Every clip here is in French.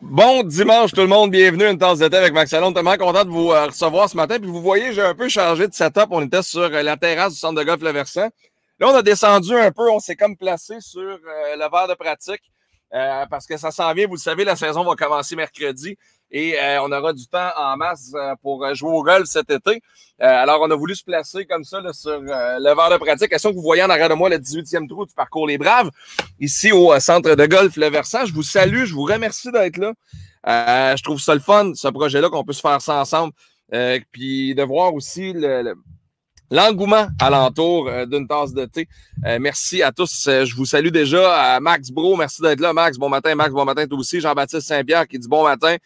Bon dimanche tout le monde, bienvenue à une tasse de thé avec Max Salon. Tellement content de vous recevoir ce matin. Puis vous voyez, j'ai un peu changé de setup. On était sur la terrasse du centre de golf Le Versant. Là, on a descendu un peu, on s'est comme placé sur le verre de pratique parce que ça s'en vient. Vous le savez, la saison va commencer mercredi et on aura du temps en masse pour jouer au golf cet été. Alors, on a voulu se placer comme ça là, sur le verre de pratique. Question que vous voyez en arrière de moi, le 18e trou du parcours Les Braves, ici au centre de golf Le Versant. Je vous salue, je vous remercie d'être là. Je trouve ça le fun, ce projet-là, qu'on puisse faire ça ensemble. Puis de voir aussi l'engouement alentour d'une tasse de thé. Merci à tous. Je vous salue déjà. Max Bro, merci d'être là. Max, bon matin. Max, bon matin toi aussi. Jean-Baptiste Saint-Pierre qui dit bon matin.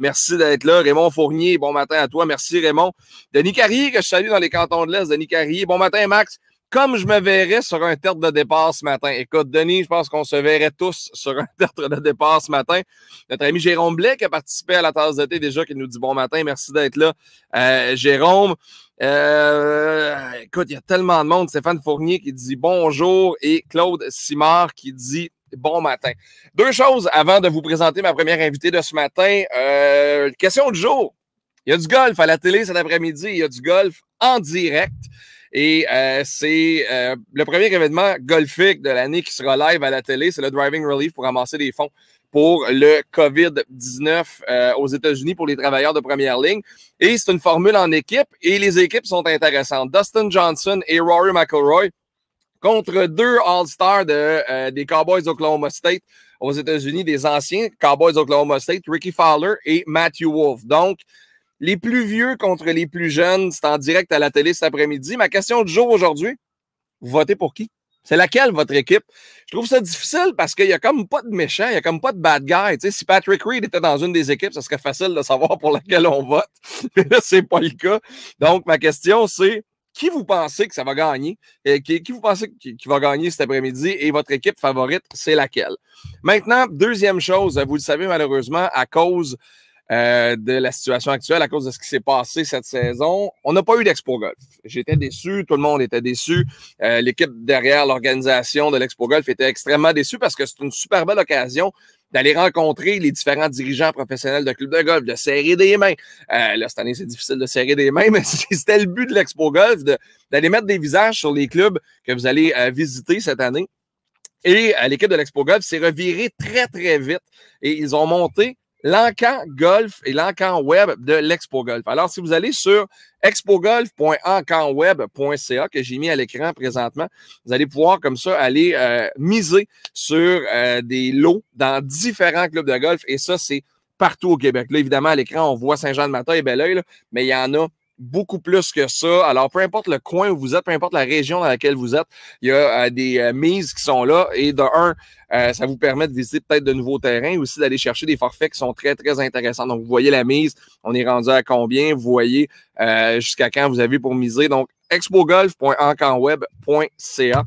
Merci d'être là. Raymond Fournier, bon matin à toi. Merci Raymond. Denis Carrier, que je salue dans les cantons de l'Est. Denis Carrier, bon matin Max. Comme je me verrais sur un tertre de départ ce matin. Écoute, Denis, je pense qu'on se verrait tous sur un tertre de départ ce matin. Notre ami Jérôme Blais qui a participé à la tasse de thé déjà, qui nous dit bon matin. Merci d'être là. Jérôme. Écoute, il y a tellement de monde. Stéphane Fournier qui dit bonjour et Claude Simard qui dit bon matin. Deux choses avant de vous présenter ma première invitée de ce matin. Question du jour. Il y a du golf à la télé cet après-midi. Il y a du golf en direct. Et c'est le premier événement golfique de l'année qui sera live à la télé. C'est le Driving Relief pour ramasser des fonds pour le COVID-19 aux États-Unis pour les travailleurs de première ligne. Et c'est une formule en équipe et les équipes sont intéressantes. Dustin Johnson et Rory McIlroy contre deux All-Stars des Cowboys d'Oklahoma State aux États-Unis, des anciens Cowboys d'Oklahoma State, Ricky Fowler et Matthew Wolff. Donc, les plus vieux contre les plus jeunes, c'est en direct à la télé cet après-midi. Ma question du jour aujourd'hui, vous votez pour qui? C'est laquelle votre équipe? Je trouve ça difficile parce qu'il n'y a comme pas de méchant, il n'y a comme pas de bad guy. Tu sais, si Patrick Reed était dans une des équipes, ça serait facile de savoir pour laquelle on vote. Mais là, c'est pas le cas. Donc, ma question, c'est qui vous pensez que ça va gagner? Qui vous pensez qui va gagner cet après-midi? Et votre équipe favorite, c'est laquelle? Maintenant, deuxième chose, vous le savez malheureusement, à cause de la situation actuelle, à cause de ce qui s'est passé cette saison, on n'a pas eu d'Expo Golf. J'étais déçu, tout le monde était déçu. L'équipe derrière l'organisation de l'Expo Golf était extrêmement déçue parce que c'est une super belle occasion d'aller rencontrer les différents dirigeants professionnels de clubs de golf, de serrer des mains. Là, cette année, c'est difficile de serrer des mains, mais c'était le but de l'Expo Golf, d'aller mettre des visages sur les clubs que vous allez visiter cette année. Et l'équipe de l'Expo Golf s'est revirée très, très vite. Et ils ont monté l'encan golf et l'encan web de l'Expo Golf. Alors, si vous allez sur expogolf.encanweb.ca que j'ai mis à l'écran présentement, vous allez pouvoir comme ça aller miser sur des lots dans différents clubs de golf et ça, c'est partout au Québec. Là, évidemment, à l'écran, on voit Saint-Jean-de-Matin et Belleuil, mais il y en a beaucoup plus que ça. Alors, peu importe le coin où vous êtes, peu importe la région dans laquelle vous êtes, il y a des mises qui sont là. Et de un, ça vous permet de visiter peut-être de nouveaux terrains, aussi d'aller chercher des forfaits qui sont très, très intéressants. Donc, vous voyez la mise, on est rendu à combien, vous voyez jusqu'à quand vous avez pour miser. Donc, expogolf.encanweb.ca.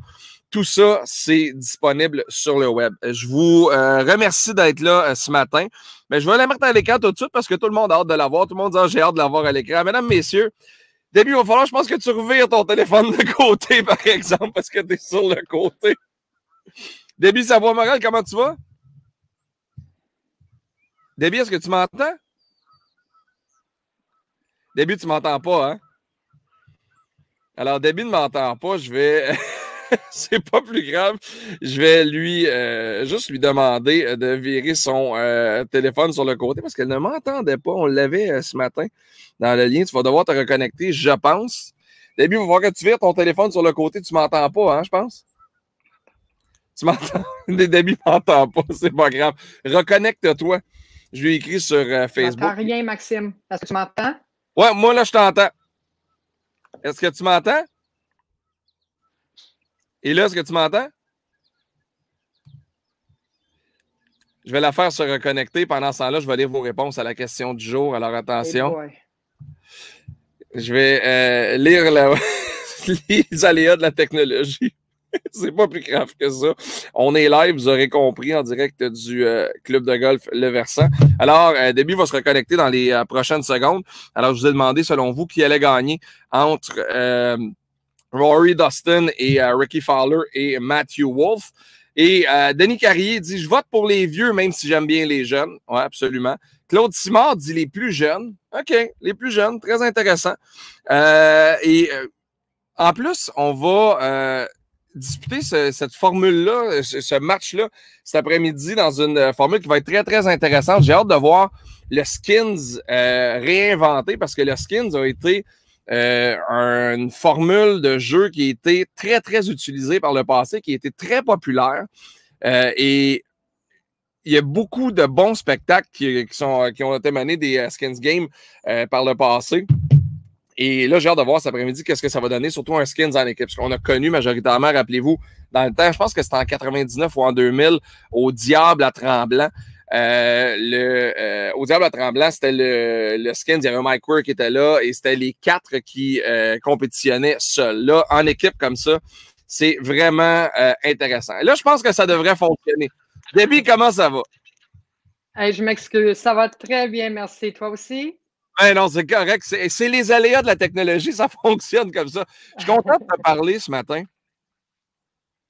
Tout ça, c'est disponible sur le web. Je vous remercie d'être là ce matin. Mais je vais la mettre à l'écran tout de suite parce que tout le monde a hâte de la voir. Tout le monde dit « j'ai hâte de la voir à l'écran ». Mesdames, messieurs, début, il va falloir, je pense que tu revires ton téléphone de côté, par exemple, parce que tu es sur le côté. Déby Savoie-Morel, comment tu vas? Déby, est-ce que tu m'entends? Déby, tu m'entends pas, hein? Alors, Déby ne m'entend pas, je vais... c'est pas plus grave. Je vais juste lui demander de virer son téléphone sur le côté parce qu'elle ne m'entendait pas. On l'avait ce matin dans le lien. Tu vas devoir te reconnecter, je pense. Déby, il va falloir que tu vires ton téléphone sur le côté. Tu m'entends pas, hein, je pense? Tu m'entends? Déby ne m'entend pas. C'est pas grave. Reconnecte-toi. Je lui ai écrit sur Facebook. Je n'entends rien, Maxime. Est-ce que tu m'entends? Ouais, moi, là, je t'entends. Est-ce que tu m'entends? Et là, est-ce que tu m'entends? Je vais la faire se reconnecter. Pendant ce temps-là, je vais lire vos réponses à la question du jour. Alors, attention. Hey je vais lire les aléas de la technologie. C'est pas plus grave que ça. On est live, vous aurez compris, en direct du club de golf Le Versant. Alors, Déby va se reconnecter dans les prochaines secondes. Alors, je vous ai demandé, selon vous, qui allait gagner entre Rory, Dustin et Ricky Fowler et Matthew Wolff. Et Denis Carrier dit « Je vote pour les vieux, même si j'aime bien les jeunes. » Oui, absolument. Claude Simard dit « Les plus jeunes. » OK, les plus jeunes, très intéressant. En plus, on va disputer cette formule-là, ce match-là, cet après-midi dans une formule qui va être très, très intéressante. J'ai hâte de voir le Skins réinventé parce que le Skins a été une formule de jeu qui a été très, très utilisée par le passé, qui a été très populaire. Et il y a beaucoup de bons spectacles qui ont été menés des Skins Games par le passé. Et là, j'ai hâte de voir cet après-midi qu'est-ce que ça va donner, surtout un Skins en équipe. Ce qu'on a connu majoritairement, rappelez-vous, dans le temps, je pense que c'était en 99 ou en 2000, au Diable à Tremblant. Au Diable à Tremblant, c'était le Skins, il y avait Mike Weir qui était là et c'était les 4 qui compétitionnaient seuls. Là, en équipe comme ça, c'est vraiment intéressant. Et là, je pense que ça devrait fonctionner. Debbie, comment ça va? Hey, je m'excuse, ça va très bien, merci. Toi aussi? Ben non, c'est correct. C'est les aléas de la technologie, ça fonctionne comme ça. Je suis content de te parler ce matin.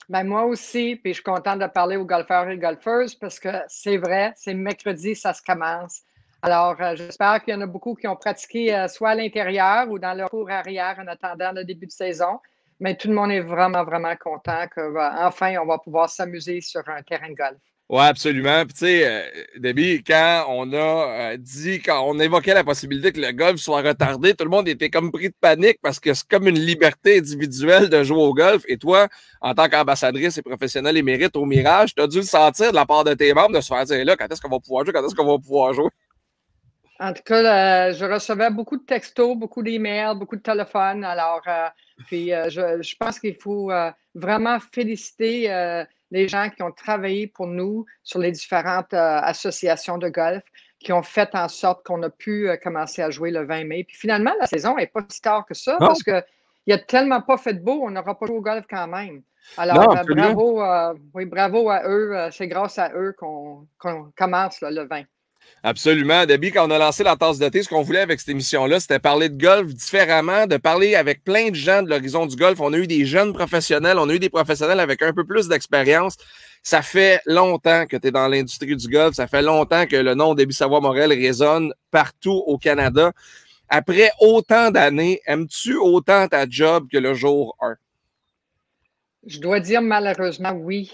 Ben moi aussi, puis je suis contente de parler aux golfeurs et golfeuses parce que c'est vrai, c'est mercredi, ça se commence. Alors, j'espère qu'il y en a beaucoup qui ont pratiqué soit à l'intérieur ou dans leur cours arrière en attendant le début de saison. Mais tout le monde est vraiment, vraiment content qu'enfin, on va pouvoir s'amuser sur un terrain de golf. Oui, absolument. Puis, tu sais, Debbie, quand on évoquait la possibilité que le golf soit retardé, tout le monde était comme pris de panique parce que c'est comme une liberté individuelle de jouer au golf. Et toi, en tant qu'ambassadrice et professionnelle émérite au Mirage, tu as dû le sentir de la part de tes membres de se faire dire là, quand est-ce qu'on va pouvoir jouer, quand est-ce qu'on va pouvoir jouer? En tout cas, je recevais beaucoup de textos, beaucoup d'emails, beaucoup de téléphones. Alors, je pense qu'il faut vraiment féliciter les gens qui ont travaillé pour nous sur les différentes associations de golf qui ont fait en sorte qu'on a pu commencer à jouer le 20 mai. Puis finalement, la saison n'est pas si tard que ça Non? parce qu'il n'y a tellement pas fait de beau, on n'aura pas joué au golf quand même. Non, Alors, absolument. bravo à eux. C'est grâce à eux qu'on commence là, le 20. Absolument. Debbie, quand on a lancé la tasse d'été, ce qu'on voulait avec cette émission-là, c'était parler de golf différemment, de parler avec plein de gens de l'horizon du golf. On a eu des jeunes professionnels, on a eu des professionnels avec un peu plus d'expérience. Ça fait longtemps que tu es dans l'industrie du golf. Ça fait longtemps que le nom Debbie Savoie-Morel résonne partout au Canada. Après autant d'années, aimes-tu autant ta job que le jour 1? Je dois dire malheureusement oui.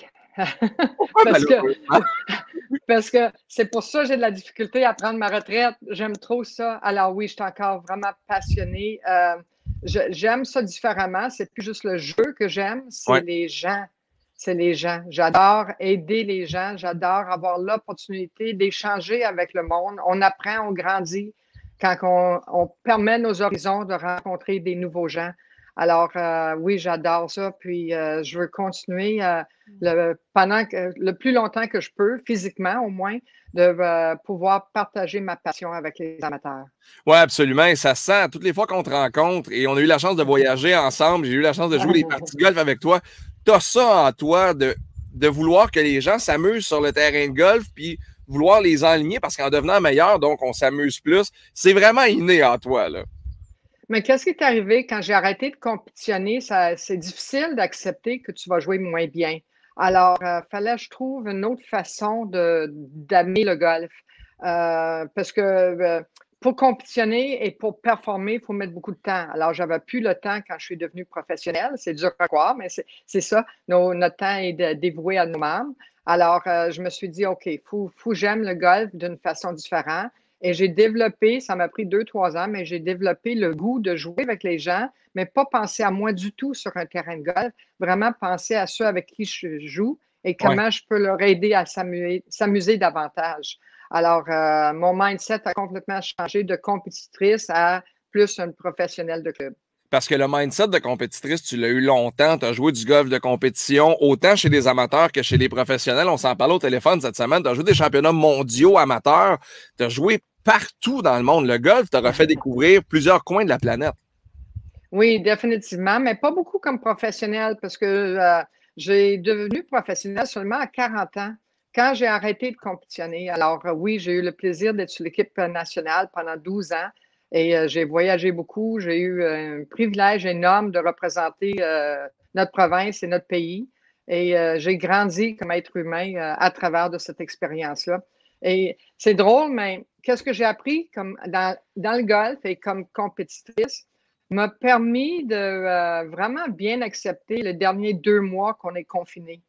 Pourquoi Parce que malheureusement? Parce que c'est pour ça que j'ai de la difficulté à prendre ma retraite. J'aime trop ça. Alors oui, je suis encore vraiment passionnée. J'aime ça différemment. C'est plus juste le jeu que j'aime, c'est Ouais. les gens. C'est les gens. J'adore aider les gens. J'adore avoir l'opportunité d'échanger avec le monde. On apprend, on grandit quand on permet nos horizons de rencontrer des nouveaux gens. Alors, oui, j'adore ça. Puis, je veux continuer pendant le plus longtemps que je peux, physiquement au moins, de pouvoir partager ma passion avec les amateurs. Oui, absolument. Et ça se sent toutes les fois qu'on te rencontre. Et on a eu la chance de voyager ensemble. J'ai eu la chance de jouer des parties de golf avec toi. Tu as ça en toi de vouloir que les gens s'amusent sur le terrain de golf, puis vouloir les enligner parce qu'en devenant meilleur, donc on s'amuse plus. C'est vraiment inné en toi, là. Mais qu'est-ce qui est arrivé quand j'ai arrêté de compétitionner? C'est difficile d'accepter que tu vas jouer moins bien. Alors, fallait que je trouve une autre façon d'aimer le golf. Parce que pour compétitionner et pour performer, il faut mettre beaucoup de temps. Alors, j'avais plus le temps quand je suis devenue professionnelle. C'est dur à croire, mais c'est ça. Notre temps est dévoué à nos membres. Alors, je me suis dit, OK, faut que j'aime le golf d'une façon différente. Et j'ai développé, ça m'a pris 2, 3 ans, mais j'ai développé le goût de jouer avec les gens, mais pas penser à moi du tout sur un terrain de golf, vraiment penser à ceux avec qui je joue et Ouais. comment je peux leur aider à s'amuser davantage. Alors, mon mindset a complètement changé de compétitrice à plus une professionnelle de club. Parce que le mindset de compétitrice, tu l'as eu longtemps. Tu as joué du golf de compétition, autant chez les amateurs que chez les professionnels. On s'en parlait au téléphone cette semaine. Tu as joué des championnats mondiaux amateurs. Tu as joué partout dans le monde. Le golf t'aura fait découvrir plusieurs coins de la planète. Oui, définitivement, mais pas beaucoup comme professionnel parce que j'ai devenu professionnel seulement à 40 ans, quand j'ai arrêté de compétitionner. Alors oui, j'ai eu le plaisir d'être sur l'équipe nationale pendant 12 ans et j'ai voyagé beaucoup. J'ai eu un privilège énorme de représenter notre province et notre pays. Et j'ai grandi comme être humain à travers de cette expérience-là. Et c'est drôle, mais qu'est-ce que j'ai appris comme dans le golf et comme compétitrice m'a permis de vraiment bien accepter les derniers 2 mois qu'on est confinés.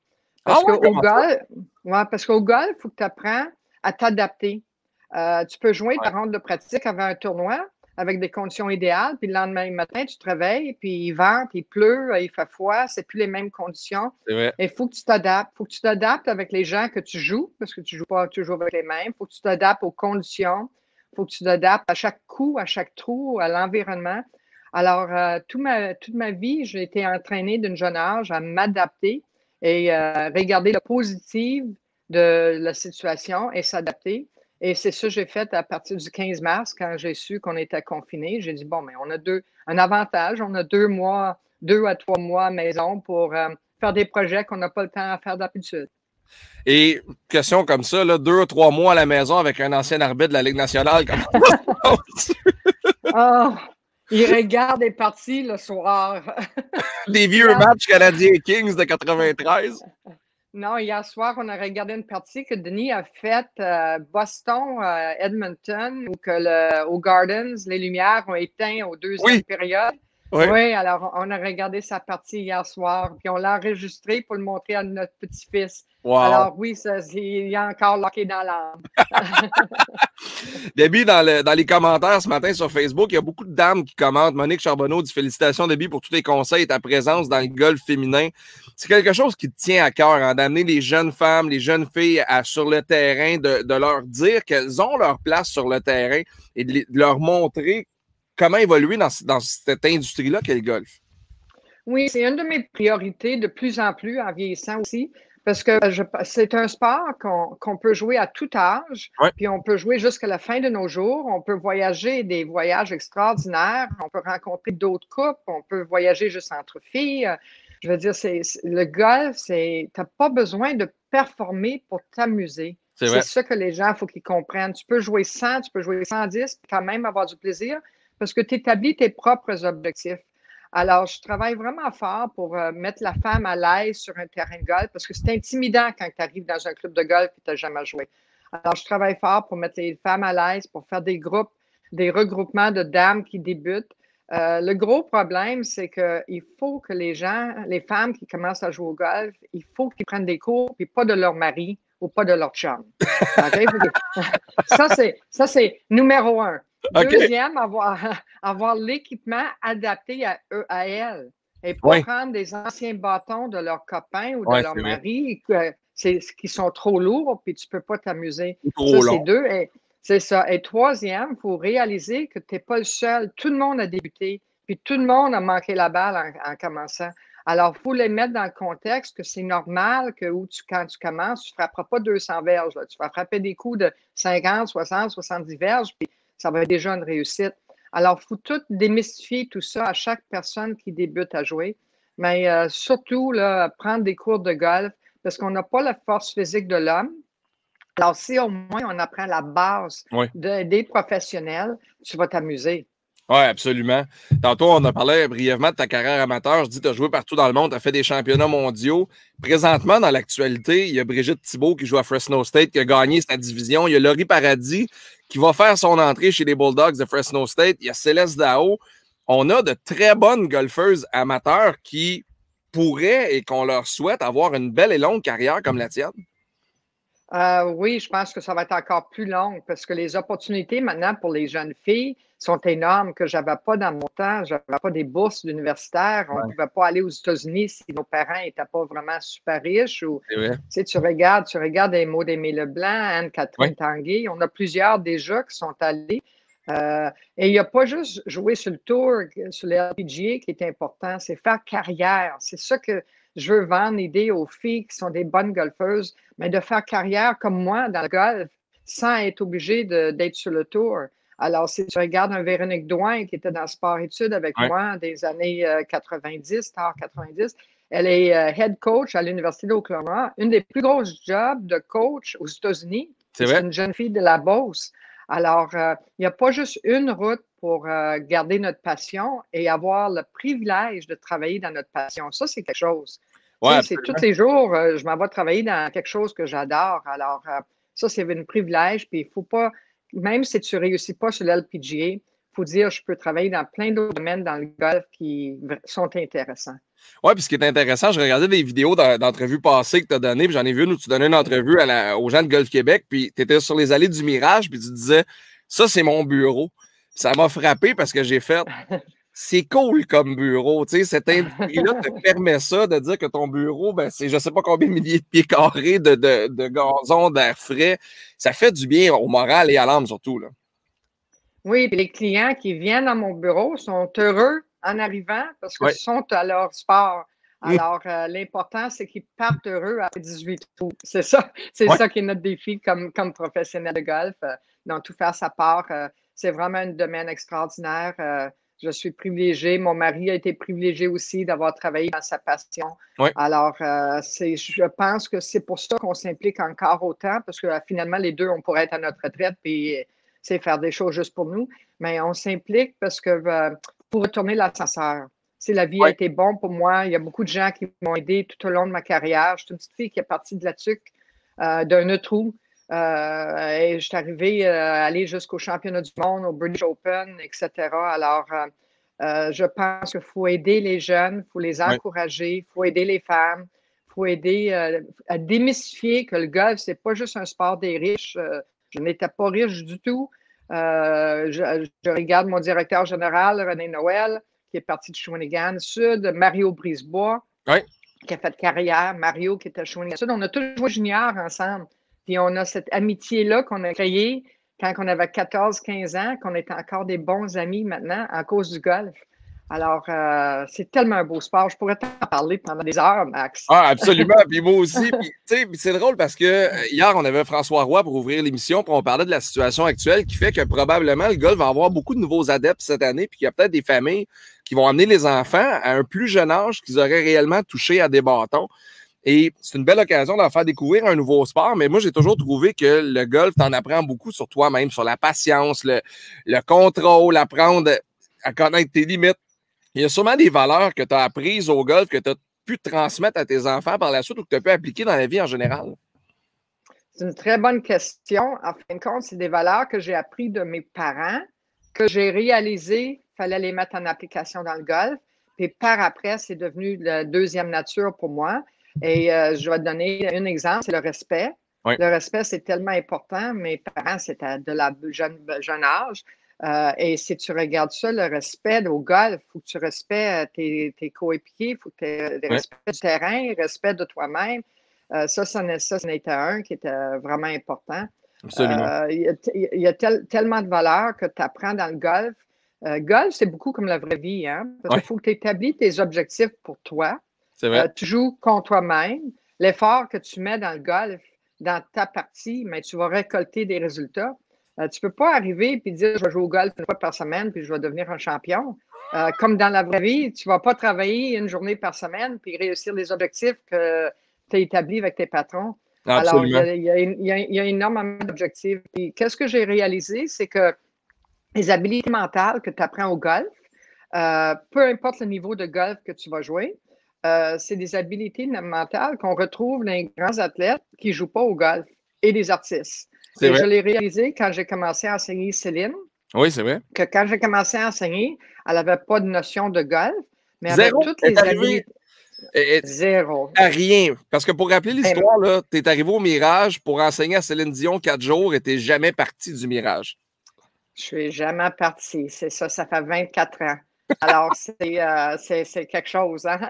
Ah Parce ouais, qu'au comment ça? golf, ouais, parce qu'au golf, il faut que tu apprennes à t'adapter. Tu peux jouer ta ronde de pratique avant un tournoi avec des conditions idéales, puis le lendemain matin, tu te réveilles, puis il vente, il pleut, il fait froid, c'est plus les mêmes conditions. C'est vrai. Il faut que tu t'adaptes. Il faut que tu t'adaptes avec les gens que tu joues, parce que tu ne joues pas toujours avec les mêmes. Il faut que tu t'adaptes aux conditions. Il faut que tu t'adaptes à chaque coup, à chaque trou, à l'environnement. Alors, toute ma vie, j'ai été entraînée d'un jeune âge à m'adapter et regarder le positif de la situation et s'adapter. Et c'est ça que j'ai fait à partir du 15 mars, quand j'ai su qu'on était confinés. J'ai dit, bon, mais on a un avantage, on a 2 mois, 2 à 3 mois à maison pour faire des projets qu'on n'a pas le temps à faire d'habitude. Et question comme ça, là, 2 ou 3 mois à la maison avec un ancien arbitre de la Ligue nationale, comment ça se passe? Oh, il regarde des parties le soir. Des vieux matchs Canadiens-Kings de 93. Non, hier soir, on a regardé une partie que Denis a faite Boston, Edmonton, où au Gardens, les lumières ont éteint au deuxième Oui, période. oui. Oui, alors on a regardé sa partie hier soir, puis on l'a enregistré pour le montrer à notre petit-fils. Wow. Alors oui, il y a encore locké dans l'âme. Debbie, dans les commentaires ce matin sur Facebook, il y a beaucoup de dames qui commentent. Monique Charbonneau dit félicitations, Debbie, pour tous les conseils et ta présence dans le golf féminin. C'est quelque chose qui te tient à cœur, hein, d'amener les jeunes femmes, les jeunes filles sur le terrain, de leur dire qu'elles ont leur place sur le terrain et de leur montrer comment évoluer dans cette industrie-là qu'est le golf. Oui, c'est une de mes priorités de plus en plus en vieillissant aussi, parce que c'est un sport qu'on peut jouer à tout âge, Ouais. puis on peut jouer jusqu'à la fin de nos jours. On peut voyager des voyages extraordinaires, on peut rencontrer d'autres couples, on peut voyager juste entre filles. Je veux dire, le golf, tu n'as pas besoin de performer pour t'amuser. C'est C'est vrai. ça que les gens, il faut qu'ils comprennent. Tu peux jouer 100, tu peux jouer 110, puis quand même avoir du plaisir, parce que tu établis tes propres objectifs. Alors, je travaille vraiment fort pour mettre la femme à l'aise sur un terrain de golf parce que c'est intimidant quand tu arrives dans un club de golf et tu n'as jamais joué. Alors, je travaille fort pour mettre les femmes à l'aise, pour faire des groupes, des regroupements de dames qui débutent. Le gros problème, c'est qu'il faut que les femmes qui commencent à jouer au golf, il faut qu'ils prennent des cours, puis pas de leur mari ou pas de leur chum. Okay? Ça, c'est numéro 1. Okay. Deuxième, avoir l'équipement adapté à elles et pas prendre des anciens bâtons de leurs copains ou de leur mari qui sont trop lourds puis tu ne peux pas t'amuser. Ça, c'est 2. C'est ça. Et troisième, il faut réaliser que tu n'es pas le seul. Tout le monde a débuté, puis tout le monde a manqué la balle en commençant. Alors, il faut les mettre dans le contexte que c'est normal que quand tu commences, tu ne frapperas pas 200 verges. Là. Tu vas frapper des coups de 50, 60, 70 verges, puis ça va être déjà une réussite. Alors, il faut tout démystifier tout ça à chaque personne qui débute à jouer. Mais surtout, là, prendre des cours de golf parce qu'on n'a pas la force physique de l'homme. Alors, si au moins on apprend la base des professionnels, tu vas t'amuser. Oui, absolument. Tantôt, on a parlé brièvement de ta carrière amateur. Je dis, tu as joué partout dans le monde, tu as fait des championnats mondiaux. Présentement, dans l'actualité, il y a Brigitte Thibault qui joue à Fresno State, qui a gagné sa division. Il y a Laurie Paradis qui va faire son entrée chez les Bulldogs de Fresno State. Il y a Céleste Dao. On a de très bonnes golfeuses amateurs qui pourraient et qu'on leur souhaite avoir une belle et longue carrière comme la tienne. Oui, je pense que ça va être encore plus long parce que les opportunités maintenant pour les jeunes filles sont énormes que je n'avais pas dans mon temps. Je n'avais pas des bourses universitaires. On ne pouvait pas aller aux États-Unis si nos parents n'étaient pas vraiment super riches. Ou, tu regardes les mots d'Aimé Leblanc, Anne-Catherine Tanguay. On a plusieurs déjà qui sont allés. Et il n'y a pas juste jouer sur le tour, sur le LPGA qui est important, c'est faire carrière. C'est ça que je veux vendre l'idée aux filles qui sont des bonnes golfeuses, mais de faire carrière comme moi dans le golf sans être obligé d'être sur le tour. Alors, si tu regardes un Véronique Douin qui était dans sport-études avec moi des années 90, tard 90, elle est head coach à l'Université d'Oklahoma, une des plus grosses jobs de coach aux États-Unis. C'est une jeune fille de la Beauce. Alors, il n'y a pas juste une route pour garder notre passion et avoir le privilège de travailler dans notre passion. Ça, c'est quelque chose. Ouais, Tu sais, c'est tous les jours, je m'en vais travailler dans quelque chose que j'adore. Alors, ça, c'est un privilège. Puis, il ne faut pas, même si tu ne réussis pas sur l'LPGA, il faut dire je peux travailler dans plein d'autres domaines dans le golf qui sont intéressants. ouais, puis ce qui est intéressant, je regardais des vidéos d'entrevues passées que tu as données, puis j'en ai vu une où tu donnais une entrevue aux gens de Golf Québec, puis tu étais sur les allées du Mirage, puis tu disais, ça, c'est mon bureau. Ça m'a frappé parce que j'ai fait, c'est cool comme bureau. Tu sais, cette industrie-là te permet ça, de dire que ton bureau, ben, c'est je ne sais pas combien de milliers de pieds carrés de gazon, d'air frais. Ça fait du bien au moral et à l'âme surtout. Là. Oui, puis les clients qui viennent à mon bureau sont heureux en arrivant parce que Ouais. ce sont à leur sport. Alors, l'important, c'est qu'ils partent heureux à 18 août. C'est ça Ouais. qui est notre défi comme professionnel de golf, dans tout faire sa part. C'est vraiment un domaine extraordinaire. Je suis privilégiée. Mon mari a été privilégié aussi d'avoir travaillé dans sa passion. Ouais. Alors, je pense que c'est pour ça qu'on s'implique encore autant parce que finalement, les deux, on pourrait être à notre retraite puis c'est faire des choses juste pour nous. Mais on s'implique parce que pour retourner l'ascenseur, si la vie a été bonne pour moi, il y a beaucoup de gens qui m'ont aidé tout au long de ma carrière. Je suis une petite fille qui est partie de la TUC, d'un trou. Et je suis arrivée à aller jusqu'au championnat du monde, au British Open, etc. Alors, je pense qu'il faut aider les jeunes, il faut les encourager, il faut aider les femmes, il faut aider à démystifier que le golf, c'est pas juste un sport des riches. Je n'étais pas riche du tout. Je regarde mon directeur général, René Noël, qui est parti de Shawinigan Sud, Mario Brisebois, qui a fait carrière, Mario qui était à Shawinigan Sud. On a tous joué junior ensemble. Puis on a cette amitié-là qu'on a créée quand on avait 14-15 ans, qu'on est encore des bons amis maintenant à cause du golf. Alors, c'est tellement un beau sport. Je pourrais t'en parler pendant des heures, Max. Ah, absolument. Puis moi aussi. Puis, c'est drôle parce que hier, on avait François Roy pour ouvrir l'émission, puis on parlait de la situation actuelle qui fait que probablement le golf va avoir beaucoup de nouveaux adeptes cette année, puis qu'il y a peut-être des familles qui vont amener les enfants à un plus jeune âge qu'ils auraient réellement touché à des bâtons. Et c'est une belle occasion d'en faire découvrir un nouveau sport, mais moi, j'ai toujours trouvé que le golf, t'en apprend beaucoup sur toi-même, sur la patience, le contrôle, apprendre à connaître tes limites. Il y a sûrement des valeurs que tu as apprises au golf que tu as pu transmettre à tes enfants par la suite ou que tu as pu appliquer dans la vie en général. C'est une très bonne question. En fin de compte, c'est des valeurs que j'ai apprises de mes parents, que j'ai réalisées, il fallait les mettre en application dans le golf. Puis par après, c'est devenu la deuxième nature pour moi. Et je vais te donner un exemple, c'est le respect. Oui. Le respect, c'est tellement important. Mes parents, c'était de la jeune âge. Et si tu regardes ça, le respect au golf, il faut que tu respectes tes coéquipiers, il faut que tu aies le respect du terrain, le respect de toi-même. Ça, c'en était un qui était vraiment important. Absolument. Il y a tellement de valeurs que tu apprends dans le golf. Golf, c'est beaucoup comme la vraie vie, hein? Parce qu'il faut que tu établisses tes objectifs pour toi. C'est vrai. Tu joues contre toi-même. L'effort que tu mets dans le golf, dans ta partie, mais tu vas récolter des résultats. Tu ne peux pas arriver et dire je vais jouer au golf une fois par semaine puis je vais devenir un champion. Comme dans la vraie vie, tu ne vas pas travailler une journée par semaine puis réussir les objectifs que tu as établis avec tes patrons. Absolument. Alors, il y a énormément d'objectifs. Puis, qu'est-ce que j'ai réalisé, c'est que les habiletés mentales que tu apprends au golf, peu importe le niveau de golf que tu vas jouer, c'est des habiletés mentales qu'on retrouve dans les grands athlètes qui ne jouent pas au golf et des artistes. Et je l'ai réalisé quand j'ai commencé à enseigner Céline. Oui, c'est vrai. Que quand j'ai commencé à enseigner, elle n'avait pas de notion de golf, mais elle avait toutes les habiletés. Zéro. À rien. Parce que pour rappeler l'histoire, tu es arrivé au Mirage pour enseigner à Céline Dion 4 jours et tu n'es jamais parti du Mirage. Je suis jamais partie. C'est ça, ça fait 24 ans. Alors, c'est quelque chose. Hein?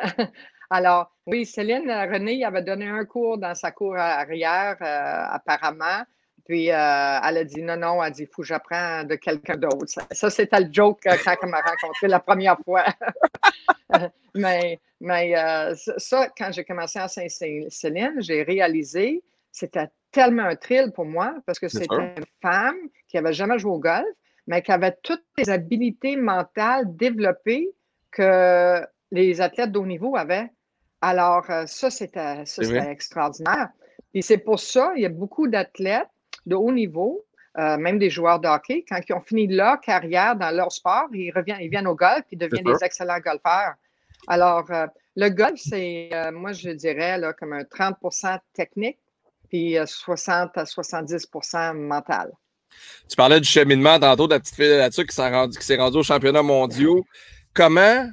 Alors, oui, Céline René avait donné un cours dans sa cour arrière, apparemment. Puis, elle a dit non, elle dit, il faut que j'apprenne de quelqu'un d'autre. Ça c'était le joke quand elle m'a rencontré la première fois. mais ça, quand j'ai commencé à enseigner Céline, j'ai réalisé, c'était tellement un thrill pour moi parce que c'était une femme qui n'avait jamais joué au golf, mais qui avait toutes les habiletés mentales développées que les athlètes de haut niveau avaient. Alors, ça, c'était extraordinaire. Et c'est pour ça, il y a beaucoup d'athlètes de haut niveau, même des joueurs de hockey, quand ils ont fini leur carrière dans leur sport, ils viennent au golf et deviennent des excellents golfeurs. Alors, Le golf, c'est, moi, je dirais, là, comme un 30% technique, puis 60 à 70% mental. Tu parlais du cheminement tantôt de la petite fille là-dessus qui s'est rendue aux championnats mondiaux. Comment,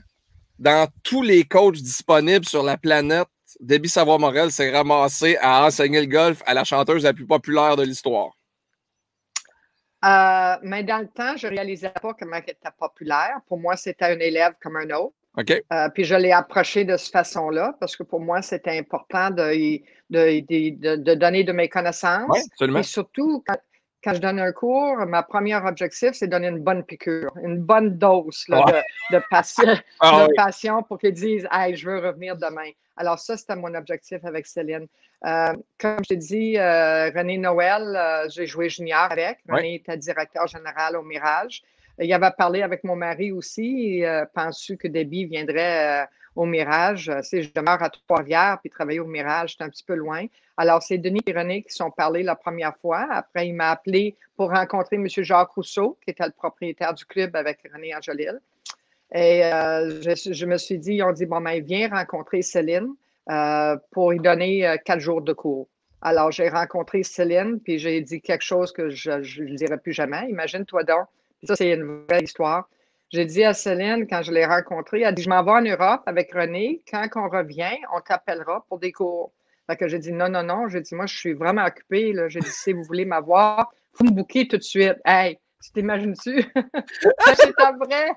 dans tous les coachs disponibles sur la planète, Debbie Savoie-Morel s'est ramassée à enseigner le golf à la chanteuse la plus populaire de l'histoire? Mais dans le temps, je ne réalisais pas comment elle était populaire. Pour moi, c'était un élève comme un autre. OK. Puis je l'ai approché de cette façon-là parce que pour moi, c'était important de donner de mes Oui, connaissances. absolument. Et surtout, quand je donne un cours, ma première objectif, c'est de donner une bonne piqûre, une bonne dose là, Ouais. de Ah oui. passion pour qu'ils disent « Hey, je veux revenir demain ». Alors ça, c'était mon objectif avec Céline. Comme je t'ai dit, René Noël, j'ai joué junior avec. René était directeur général au Mirage. Il avait parlé avec mon mari aussi. Penses-tu que Debbie viendrait au Mirage? Je demeure à Trois-Rivières, puis travailler au Mirage, c'est un petit peu loin. Alors, c'est Denis et René qui sont parlé la première fois. Après, il m'a appelé pour rencontrer M. Jacques Rousseau, qui était le propriétaire du club avec René Angelil. Et je me suis dit, ils ont dit, bon, ben, viens rencontrer Céline pour lui donner 4 jours de cours. Alors, j'ai rencontré Céline, puis j'ai dit quelque chose que je ne dirai plus jamais. Imagine-toi donc. Ça, c'est une vraie histoire. J'ai dit à Céline, quand je l'ai rencontrée, elle a dit, je m'en vais en Europe avec René. Quand on revient, on t'appellera pour des cours. Fait que j'ai dit, non, non, non. J'ai dit, moi, je suis vraiment occupée. J'ai dit, si vous voulez m'avoir, vous me bouquez tout de suite. Hey, tu t'imagines-tu? C'était vrai.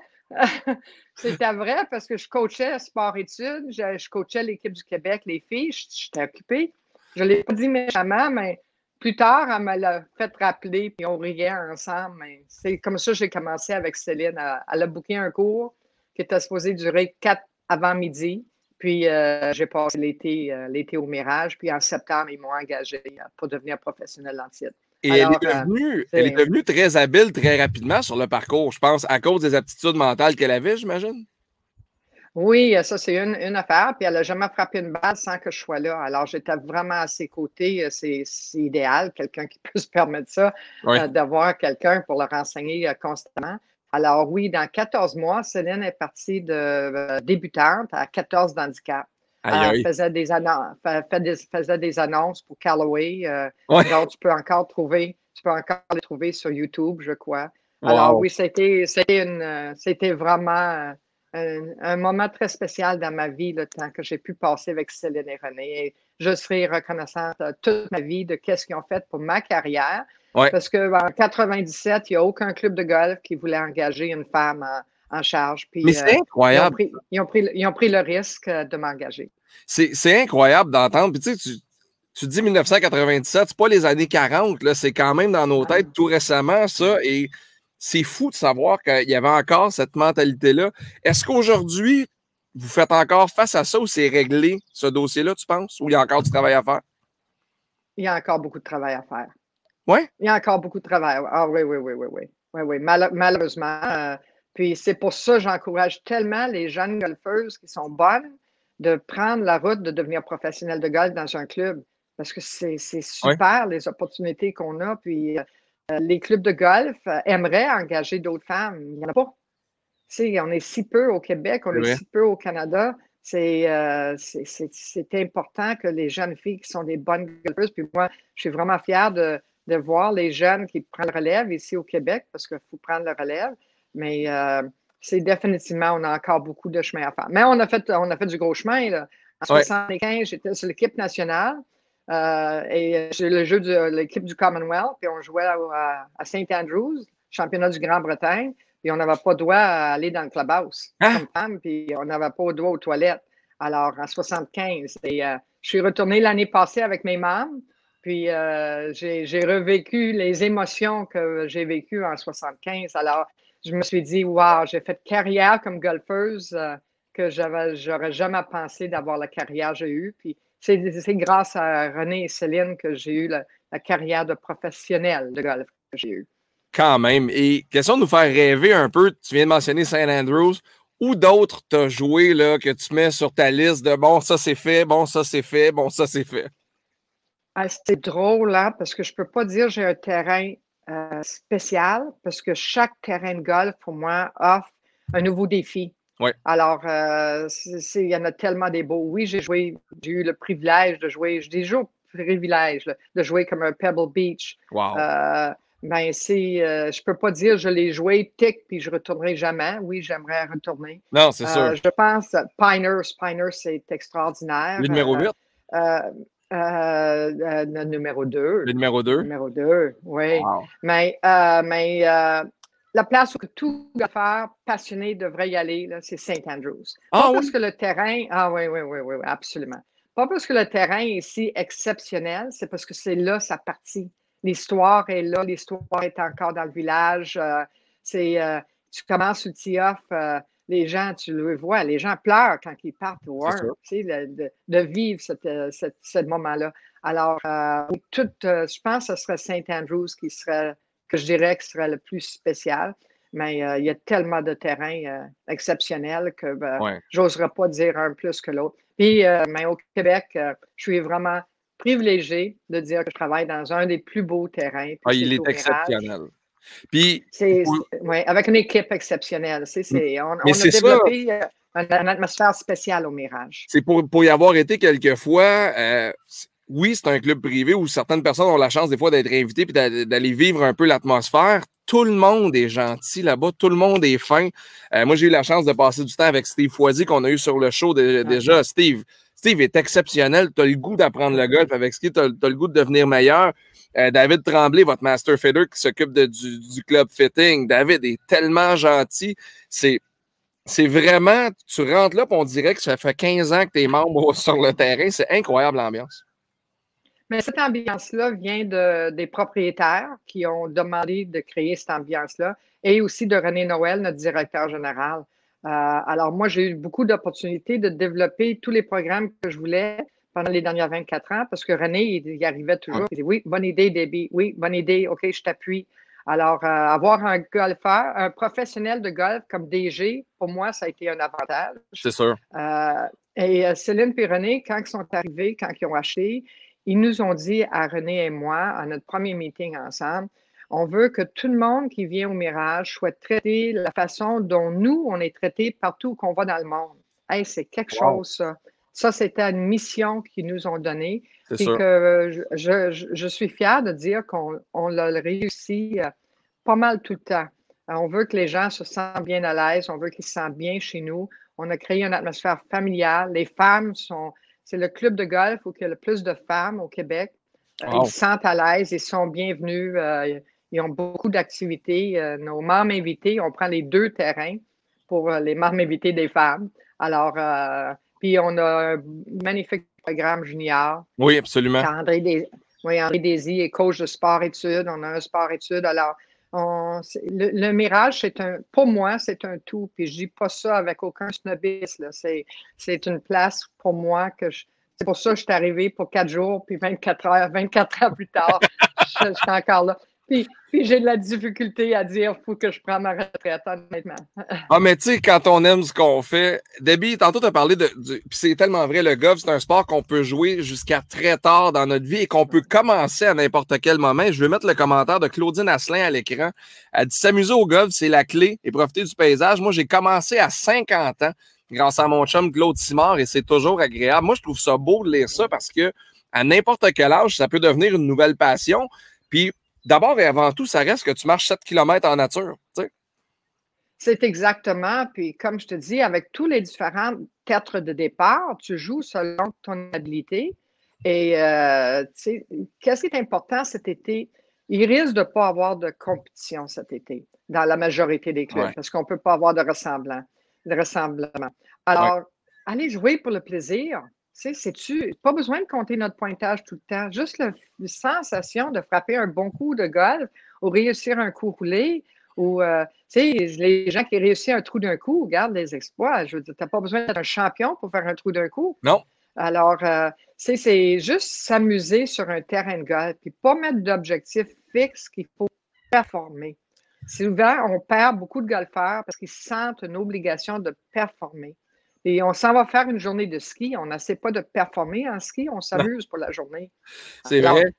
C'était vrai parce que je coachais sport-études, je coachais l'équipe du Québec, les filles, j'étais occupée. Je ne l'ai pas dit méchamment, mais plus tard, elle me l'a fait rappeler, puis on riait ensemble. C'est comme ça que j'ai commencé avec Céline. Elle a booké un cours qui était supposé durer 4 avant-midi. Puis j'ai passé l'été au Mirage. Puis en septembre, ils m'ont engagé pour devenir professionnel en titre. Et alors, elle est devenue très habile très rapidement sur le parcours, je pense, à cause des aptitudes mentales qu'elle avait, j'imagine. Oui, ça, c'est une affaire. Puis elle n'a jamais frappé une balle sans que je sois là. Alors, j'étais vraiment à ses côtés. C'est idéal, quelqu'un qui peut se permettre ça, Oui. d'avoir quelqu'un pour le renseigner constamment. Alors, oui, dans 14 mois, Céline est partie de débutante à 14 d'handicap. Elle faisait des annonces pour Callaway. Donc, tu peux encore les trouver sur YouTube, je crois. Alors, oui, c'était vraiment un moment très spécial dans ma vie, le temps que j'ai pu passer avec Céline et René. Et je serai reconnaissante toute ma vie de ce qu'ils ont fait pour ma carrière. Parce qu'en 97, il n'y a aucun club de golf qui voulait engager une femme en charge. Puis, mais c'est incroyable. Ils ont pris le risque de m'engager. C'est incroyable d'entendre. Puis tu dis 1997, c'est pas les années 40, c'est quand même dans nos têtes tout récemment, ça. Et c'est fou de savoir qu'il y avait encore cette mentalité-là. Est-ce qu'aujourd'hui, vous faites encore face à ça ou c'est réglé, ce dossier-là, tu penses? Ou il y a encore du travail à faire? Il y a encore beaucoup de travail à faire. Oui? Il y a encore beaucoup de travail. Ah oui, oui, oui, oui, oui. Oui, oui. Malheureusement. Puis c'est pour ça que j'encourage tellement les jeunes golfeuses qui sont bonnes de prendre la route de devenir professionnel de golf dans un club. Parce que c'est super les opportunités qu'on a. Puis les clubs de golf aimeraient engager d'autres femmes. Il n'y en a pas. Tu sais, on est si peu au Québec, on est si peu au Canada. C'est important que les jeunes filles qui sont des bonnes golfeuses, puis moi, je suis vraiment fière de voir les jeunes qui prennent le relève ici au Québec, parce qu'il faut prendre le relève. Mais c'est définitivement, on a encore beaucoup de chemin à faire. Mais on a fait du gros chemin. Là. En 1975, j'étais sur l'équipe nationale et j'ai le jeu de l'équipe du Commonwealth, puis on jouait à St. Andrews, championnat du Grande-Bretagne. Puis on n'avait pas le droit à aller dans le clubhouse comme femme, puis on n'avait pas le droit aux toilettes. Alors, en 75, et je suis retournée l'année passée avec mes membres, puis j'ai revécu les émotions que j'ai vécues en 75. Alors, je me suis dit, wow, j'ai fait carrière comme golfeuse que j'aurais jamais pensé d'avoir la carrière que j'ai eue. Puis c'est grâce à René et Céline que j'ai eu la carrière de professionnel de golf que j'ai eue. Quand même. Et question de nous faire rêver un peu, tu viens de mentionner St. Andrews, ou d'autres t'as joué là, que tu mets sur ta liste de bon, ça c'est fait, bon, ça c'est fait, bon, ça c'est fait. C'est drôle, hein, parce que je peux pas dire que j'ai un terrain spécial, parce que chaque terrain de golf, pour moi, offre un nouveau défi. Ouais. Alors, il y en a tellement des beaux. Oui, j'ai eu le privilège de jouer, j'ai déjà le privilège là, de jouer comme un Pebble Beach. Wow. Ben, je peux pas dire je l'ai joué, tic, puis je retournerai jamais. Oui, j'aimerais retourner. Non, c'est sûr. Je pense, Piners, c'est extraordinaire. Le numéro 8, Euh, le numéro 2. le numéro 2. Numéro 2, oui. Wow. Mais la place où tout golfeur passionné devrait y aller, c'est St. Andrews. Pas Ah parce oui? que le terrain. Ah oui, oui, oui, oui, oui, absolument. Pas parce que le terrain est si exceptionnel, c'est parce que c'est là sa partie. L'histoire est là, l'histoire est encore dans le village. Tu commences le tee-off, les gens, tu le vois, les gens pleurent quand ils partent au C'est 1, sûr. tu sais, de vivre ce moment-là. Alors, je pense que ce serait St. Andrews que je dirais que serait le plus spécial. Mais il y a tellement de terrains exceptionnels que Ouais. j'oserais pas dire un plus que l'autre. Puis, mais au Québec, je suis vraiment privilégiée de dire que je travaille dans un des plus beaux terrains, puis Ah, il c'est est au Mirage. exceptionnel. Puis, Ouais, avec une équipe exceptionnelle. mais On a c'est ça, développé une atmosphère spéciale au Mirage. c'est pour y avoir été quelques fois, oui, c'est un club privé où certaines personnes ont la chance des fois d'être invitées puis d'aller vivre un peu l'atmosphère. Tout le monde est gentil là-bas, tout le monde est fin. Moi, j'ai eu la chance de passer du temps avec Steve Foisy qu'on a eu sur le show déjà. Steve est exceptionnel. Tu as le goût d'apprendre le golf avec Steve, tu as le goût de devenir meilleur. David Tremblay, votre master fitter qui s'occupe du club fitting. David est tellement gentil. C'est vraiment, tu rentres là, puis on dirait que ça fait 15 ans que tu es membre sur le terrain. C'est incroyable l'ambiance. Mais cette ambiance-là vient des propriétaires qui ont demandé de créer cette ambiance-là et aussi de René Noël, notre directeur général. Alors, moi, j'ai eu beaucoup d'opportunités de développer tous les programmes que je voulais pendant les dernières 24 ans parce que René, il arrivait toujours. Il dit oui, bonne idée, Debbie. Oui, bonne idée. OK, je t'appuie. Alors, avoir un golfeur, un professionnel de golf comme DG, pour moi, ça a été un avantage. C'est sûr. Et Céline et René, quand ils sont arrivés, quand ils ont acheté, ils nous ont dit à René et moi, à notre premier meeting ensemble, on veut que tout le monde qui vient au Mirage soit traité de la façon dont nous, on est traités partout qu'on va dans le monde. Hey, c'est quelque Wow. chose, ça. Ça, c'était une mission qu'ils nous ont donnée. C'est Puis sûr. que je suis fière de dire qu'on l'a réussi pas mal tout le temps. On veut que les gens se sentent bien à l'aise, on veut qu'ils se sentent bien chez nous. On a créé une atmosphère familiale. Les femmes c'est le club de golf où il y a le plus de femmes au Québec. Wow. Ils se sentent à l'aise, ils sont bienvenus. Ils ont beaucoup d'activités. Nos membres invités, on prend les 2 terrains pour les membres invités des femmes. Alors, puis on a un magnifique programme junior. Oui, absolument. André Désy est coach de sport-études. On a un sport-études. Alors, le Mirage, pour moi, c'est un tout. Puis je dis pas ça avec aucun snobisme. C'est une place pour moi c'est pour ça que je suis arrivé pour 4 jours, puis 24 heures plus tard, je suis encore là. Puis j'ai de la difficulté à dire faut que je prenne ma retraite, honnêtement. Ah, mais tu sais, quand on aime ce qu'on fait, Debbie, tantôt, tu as parlé puis c'est tellement vrai, le golf, c'est un sport qu'on peut jouer jusqu'à très tard dans notre vie et qu'on peut commencer à n'importe quel moment. Je vais mettre le commentaire de Claudine Asselin à l'écran. Elle dit s'amuser au golf, c'est la clé et profiter du paysage. Moi, j'ai commencé à 50 ans grâce à mon chum Claude Simard et c'est toujours agréable. Moi, je trouve ça beau de lire ça parce que à n'importe quel âge, ça peut devenir une nouvelle passion. Puis, d'abord et avant tout, ça reste que tu marches 7 km en nature, tu sais. C'est exactement. Puis, comme je te dis, avec tous les différents têtes de départ, tu joues selon ton habilité. Et, qu'est-ce qui est important cet été? Il risque de ne pas avoir de compétition cet été dans la majorité des clubs parce qu'on ne peut pas avoir de rassemblement. Alors, aller jouer pour le plaisir, pas besoin de compter notre pointage tout le temps. Juste la sensation de frapper un bon coup de golf ou réussir un coup roulé ou, les gens qui réussissent un trou d'un coup, regarde les exploits. Je veux dire, tu n'as pas besoin d'être un champion pour faire un trou d'un coup. Non. Alors, c'est juste s'amuser sur un terrain de golf, puis pas mettre d'objectif fixe qu'il faut performer. Souvent, on perd beaucoup de golfeurs parce qu'ils sentent une obligation de performer. Et on s'en va faire une journée de ski, on n'essaie pas de performer en ski, on s'amuse pour la journée. C'est Alors, vrai.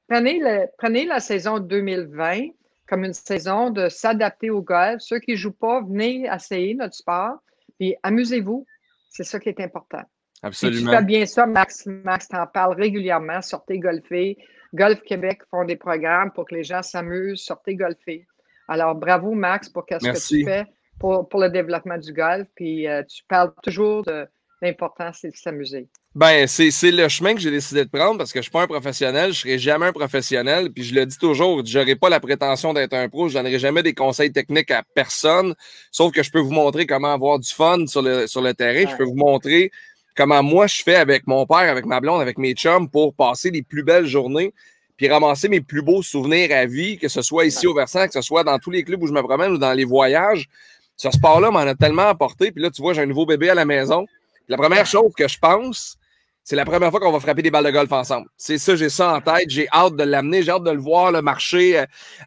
prenez la saison 2020 comme une saison de s'adapter au golf. Ceux qui ne jouent pas, venez essayer notre sport. Puis amusez-vous, c'est ça qui est important. Absolument. Puis tu fais bien ça, Max. Max, t'en parles régulièrement. Sortez golfer. Golf Québec font des programmes pour que les gens s'amusent. Sortez golfer. Alors, bravo, Max, pour ce que tu fais pour le développement du golf. Puis tu parles toujours de l'importance, c'est de s'amuser. Ben, c'est le chemin que j'ai décidé de prendre parce que je ne suis pas un professionnel, je ne serai jamais un professionnel. Puis je le dis toujours, je n'aurai pas la prétention d'être un pro, je ne donnerai jamais des conseils techniques à personne, sauf que je peux vous montrer comment avoir du fun sur le terrain. Je peux vous montrer comment moi je fais avec mon père, avec ma blonde, avec mes chums pour passer les plus belles journées puis ramasser mes plus beaux souvenirs à vie, que ce soit ici au Versant, que ce soit dans tous les clubs où je me promène ou dans les voyages. Ce sport-là m'en a tellement apporté. Puis là, tu vois, j'ai un nouveau bébé à la maison. Puis la première chose que je pense, c'est la première fois qu'on va frapper des balles de golf ensemble. C'est ça, j'ai ça en tête. J'ai hâte de l'amener. J'ai hâte de le voir là, marcher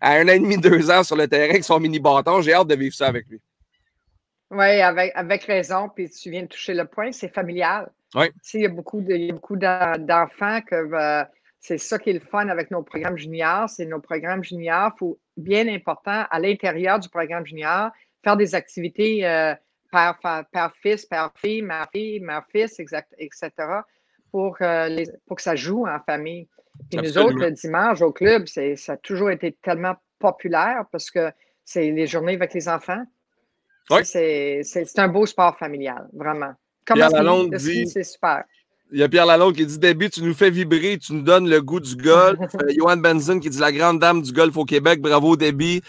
à 1 an et demi, 2 ans sur le terrain avec son mini-bâton. J'ai hâte de vivre ça avec lui. Oui, avec raison. Puis tu viens de toucher le point, c'est familial. Oui. Il y a beaucoup d'enfants que c'est ça qui est le fun avec nos programmes juniors. C'est nos programmes juniors. Il faut, bien important, à l'intérieur du programme junior, faire des activités père-fils, père-fille, mère-fils, etc. Pour que ça joue en famille. Puis nous autres, le dimanche au club, ça a toujours été tellement populaire parce que c'est les journées avec les enfants. Oui. C'est un beau sport familial, vraiment. Comme le ski, c'est super. Il y a Pierre Lalonde qui dit « Debbie, tu nous fais vibrer, tu nous donnes le goût du golf. » Johan Benson qui dit « La grande dame du golf au Québec, bravo Debbie. »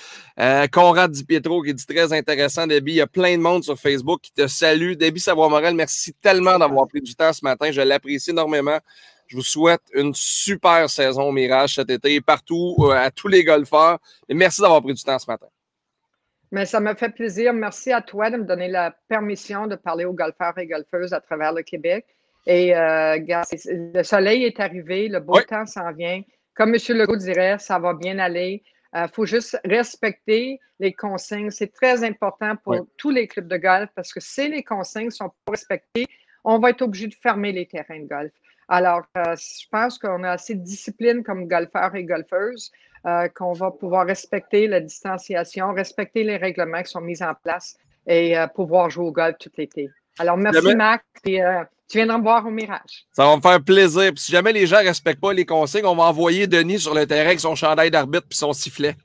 Conrad Di Pietro qui dit « Très intéressant Debbie. » Il y a plein de monde sur Facebook qui te salue. Debbie Savoie-Morel, merci tellement d'avoir pris du temps ce matin. Je l'apprécie énormément. Je vous souhaite une super saison au Mirage cet été, partout, à tous les golfeurs. Et merci d'avoir pris du temps ce matin. Mais ça me fait plaisir. Merci à toi de me donner la permission de parler aux golfeurs et golfeuses à travers le Québec. Et le soleil est arrivé, le beau temps s'en vient. Comme M. Legault dirait, ça va bien aller. Faut juste respecter les consignes. C'est très important pour tous les clubs de golf parce que si les consignes sont pas respectées, on va être obligé de fermer les terrains de golf. Alors, je pense qu'on a assez de discipline comme golfeurs et golfeuses qu'on va pouvoir respecter la distanciation, respecter les règlements qui sont mis en place et pouvoir jouer au golf tout l'été. Alors, merci Max et tu viendras me voir au Mirage. Ça va me faire plaisir. Puis si jamais les gens ne respectent pas les consignes, on va envoyer Denis sur le terrain avec son chandail d'arbitre puis son sifflet.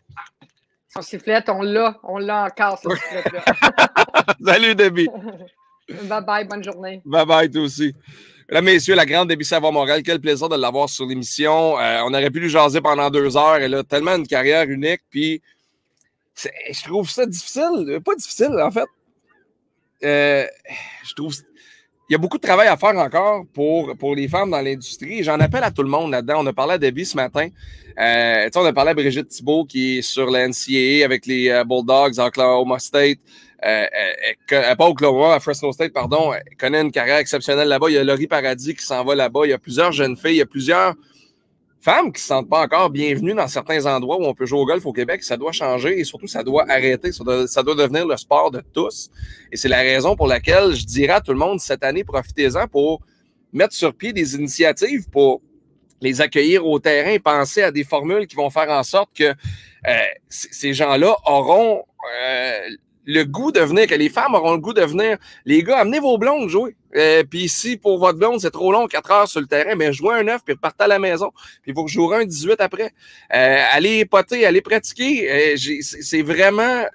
Son sifflet, on l'a encore, ce sifflet-là. Salut, Debbie. Bye-bye, bonne journée. Bye-bye, toi aussi. Mesdames, messieurs, la grande Debbie Savoie-Morel, quel plaisir de l'avoir sur l'émission. On aurait pu lui jaser pendant 2 heures. Elle a tellement une carrière unique. Puis, je trouve ça difficile. Pas difficile, en fait. Je trouve il y a beaucoup de travail à faire encore pour les femmes dans l'industrie. J'en appelle à tout le monde là-dedans. On a parlé à Debbie ce matin. On a parlé à Brigitte Thibault qui est sur la NCAA avec les Bulldogs à Oklahoma State. Pas Oklahoma, à Fresno State, pardon. Elle connaît une carrière exceptionnelle là-bas. Il y a Laurie Paradis qui s'en va là-bas. Il y a plusieurs jeunes filles. Il y a plusieurs femmes qui ne se sentent pas encore bienvenues dans certains endroits où on peut jouer au golf au Québec. Ça doit changer et surtout, ça doit arrêter. Ça doit devenir le sport de tous. Et c'est la raison pour laquelle je dirais à tout le monde, cette année, profitez-en pour mettre sur pied des initiatives pour les accueillir au terrain et penser à des formules qui vont faire en sorte que ces gens-là auront le goût de venir, que les femmes auront le goût de venir. Les gars, amenez vos blondes jouer. Puis si pour votre blonde, c'est trop long, 4 heures sur le terrain, mais jouez un 9 puis repartez à la maison. Puis vous jouerez un 18 après. Allez poter, allez pratiquer. C'est vraiment...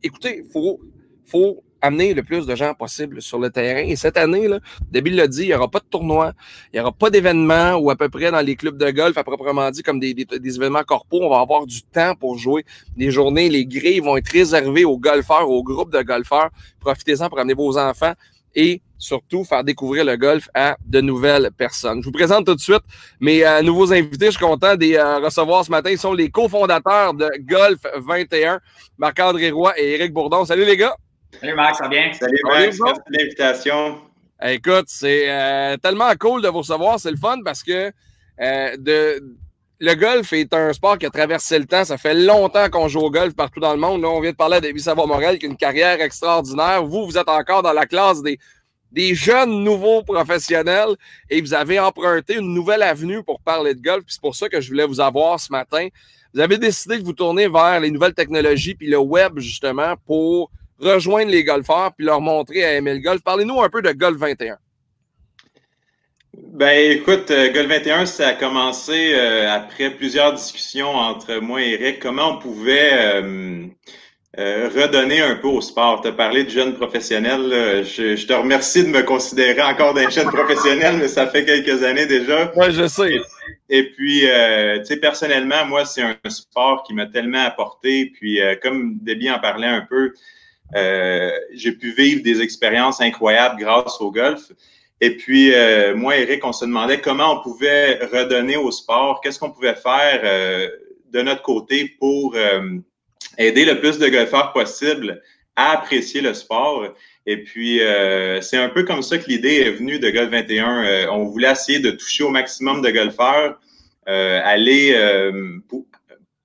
écoutez, faut amener le plus de gens possible sur le terrain. Et cette année, là, Debbie l'a dit, il n'y aura pas de tournoi, il n'y aura pas d'événements ou à peu près dans les clubs de golf, à proprement dit, comme des événements corpaux, on va avoir du temps pour jouer. Les journées, les grilles vont être réservées aux golfeurs, aux groupes de golfeurs. Profitez-en pour amener vos enfants et surtout faire découvrir le golf à de nouvelles personnes. Je vous présente tout de suite mes nouveaux invités. Je suis content de les recevoir ce matin. Ils sont les cofondateurs de Golf 21, Marc-André Roy et Éric Bourdon. Salut les gars! Salut Max, ça va bien? Salut Max, merci de l'invitation. Écoute, c'est tellement cool de vous recevoir, c'est le fun parce que le golf est un sport qui a traversé le temps. Ça fait longtemps qu'on joue au golf partout dans le monde. Là, on vient de parler à Debbie Savoie-Morel qui a une carrière extraordinaire. Vous êtes encore dans la classe des jeunes nouveaux professionnels et vous avez emprunté une nouvelle avenue pour parler de golf. C'est pour ça que je voulais vous avoir ce matin. Vous avez décidé de vous tourner vers les nouvelles technologies puis le web justement pour rejoindre les golfeurs puis leur montrer à aimer le golf. Parlez-nous un peu de Golf 21. Ben, écoute, Golf 21, ça a commencé après plusieurs discussions entre moi et Eric. Comment on pouvait redonner un peu au sport. Tu as parlé de jeunes professionnels. Là. Je te remercie de me considérer encore d'un jeune professionnel, mais ça fait quelques années déjà. Oui, je sais. Et puis, tu sais, personnellement, moi, c'est un sport qui m'a tellement apporté. Puis, comme Debbie en parlait un peu, j'ai pu vivre des expériences incroyables grâce au golf. Et puis, moi et Eric, on se demandait comment on pouvait redonner au sport, qu'est-ce qu'on pouvait faire de notre côté pour aider le plus de golfeurs possible à apprécier le sport. Et puis, c'est un peu comme ça que l'idée est venue de Golf 21. On voulait essayer de toucher au maximum de golfeurs,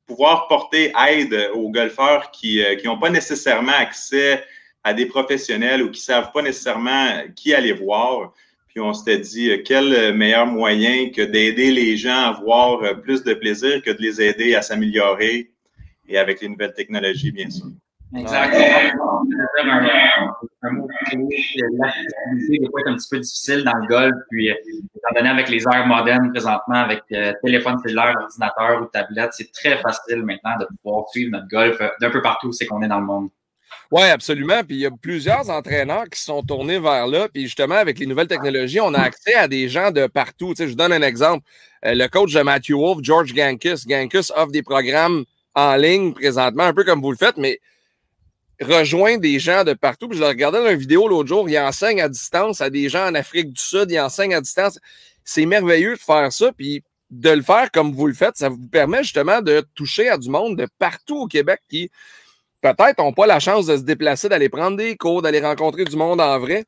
pouvoir porter aide aux golfeurs qui n'ont pas nécessairement accès à des professionnels ou qui ne savent pas nécessairement qui aller voir. Puis on s'était dit, quel meilleur moyen que d'aider les gens à avoir plus de plaisir que de les aider à s'améliorer et avec les nouvelles technologies, bien sûr. Exactement. Un mot clé, l'accessibilité des fois est un petit peu difficile dans le golf, puis étant donné avec les ères modernes présentement, avec téléphone cellulaire, ordinateur ou tablette, c'est très facile maintenant de pouvoir suivre notre golf d'un peu partout où c'est qu'on est dans le monde. Oui, absolument. Puis il y a plusieurs entraîneurs qui se sont tournés vers là. Puis justement, avec les nouvelles technologies, on a accès à des gens de partout. Tu sais, je vous donne un exemple. Le coach de Matthew Wolff, George Gankus. Gankus offre des programmes en ligne présentement, un peu comme vous le faites, mais rejoint des gens de partout. Puis je le regardais dans une vidéo l'autre jour, il enseigne à distance à des gens en Afrique du Sud, il enseigne à distance. C'est merveilleux de faire ça, puis de le faire comme vous le faites, ça vous permet justement de toucher à du monde de partout au Québec qui peut-être n'ont pas la chance de se déplacer, d'aller prendre des cours, d'aller rencontrer du monde en vrai.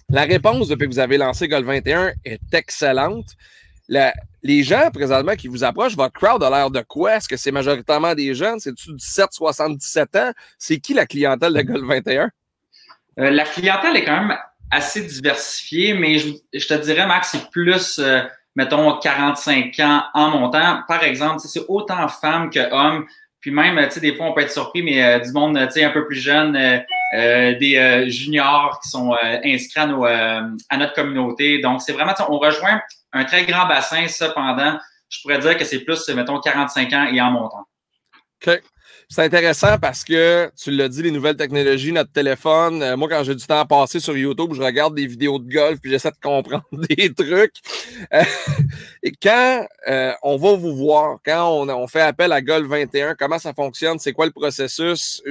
La réponse depuis que vous avez lancé Golf 21 est excellente. Les gens, présentement, qui vous approchent, votre crowd a l'air de quoi? Est-ce que c'est majoritairement des jeunes? C'est-tu 17-77 ans? C'est qui la clientèle de Golf 21? La clientèle est quand même assez diversifiée, mais je te dirais, Max, c'est plus, mettons, 45 ans en montant. Par exemple, c'est autant femmes que hommes. Puis même, tu sais, des fois, on peut être surpris, mais du monde, tu sais, un peu plus jeune, des juniors qui sont inscrits à notre communauté. Donc, c'est vraiment, on rejoint un très grand bassin. Cependant, je pourrais dire que c'est plus, mettons, 45 ans et en montant. OK. C'est intéressant parce que, tu l'as dit, les nouvelles technologies, notre téléphone. Moi, quand j'ai du temps à passer sur YouTube, je regarde des vidéos de golf puis j'essaie de comprendre des trucs. Et quand on va vous voir, quand on fait appel à Golf 21, comment ça fonctionne? C'est quoi le processus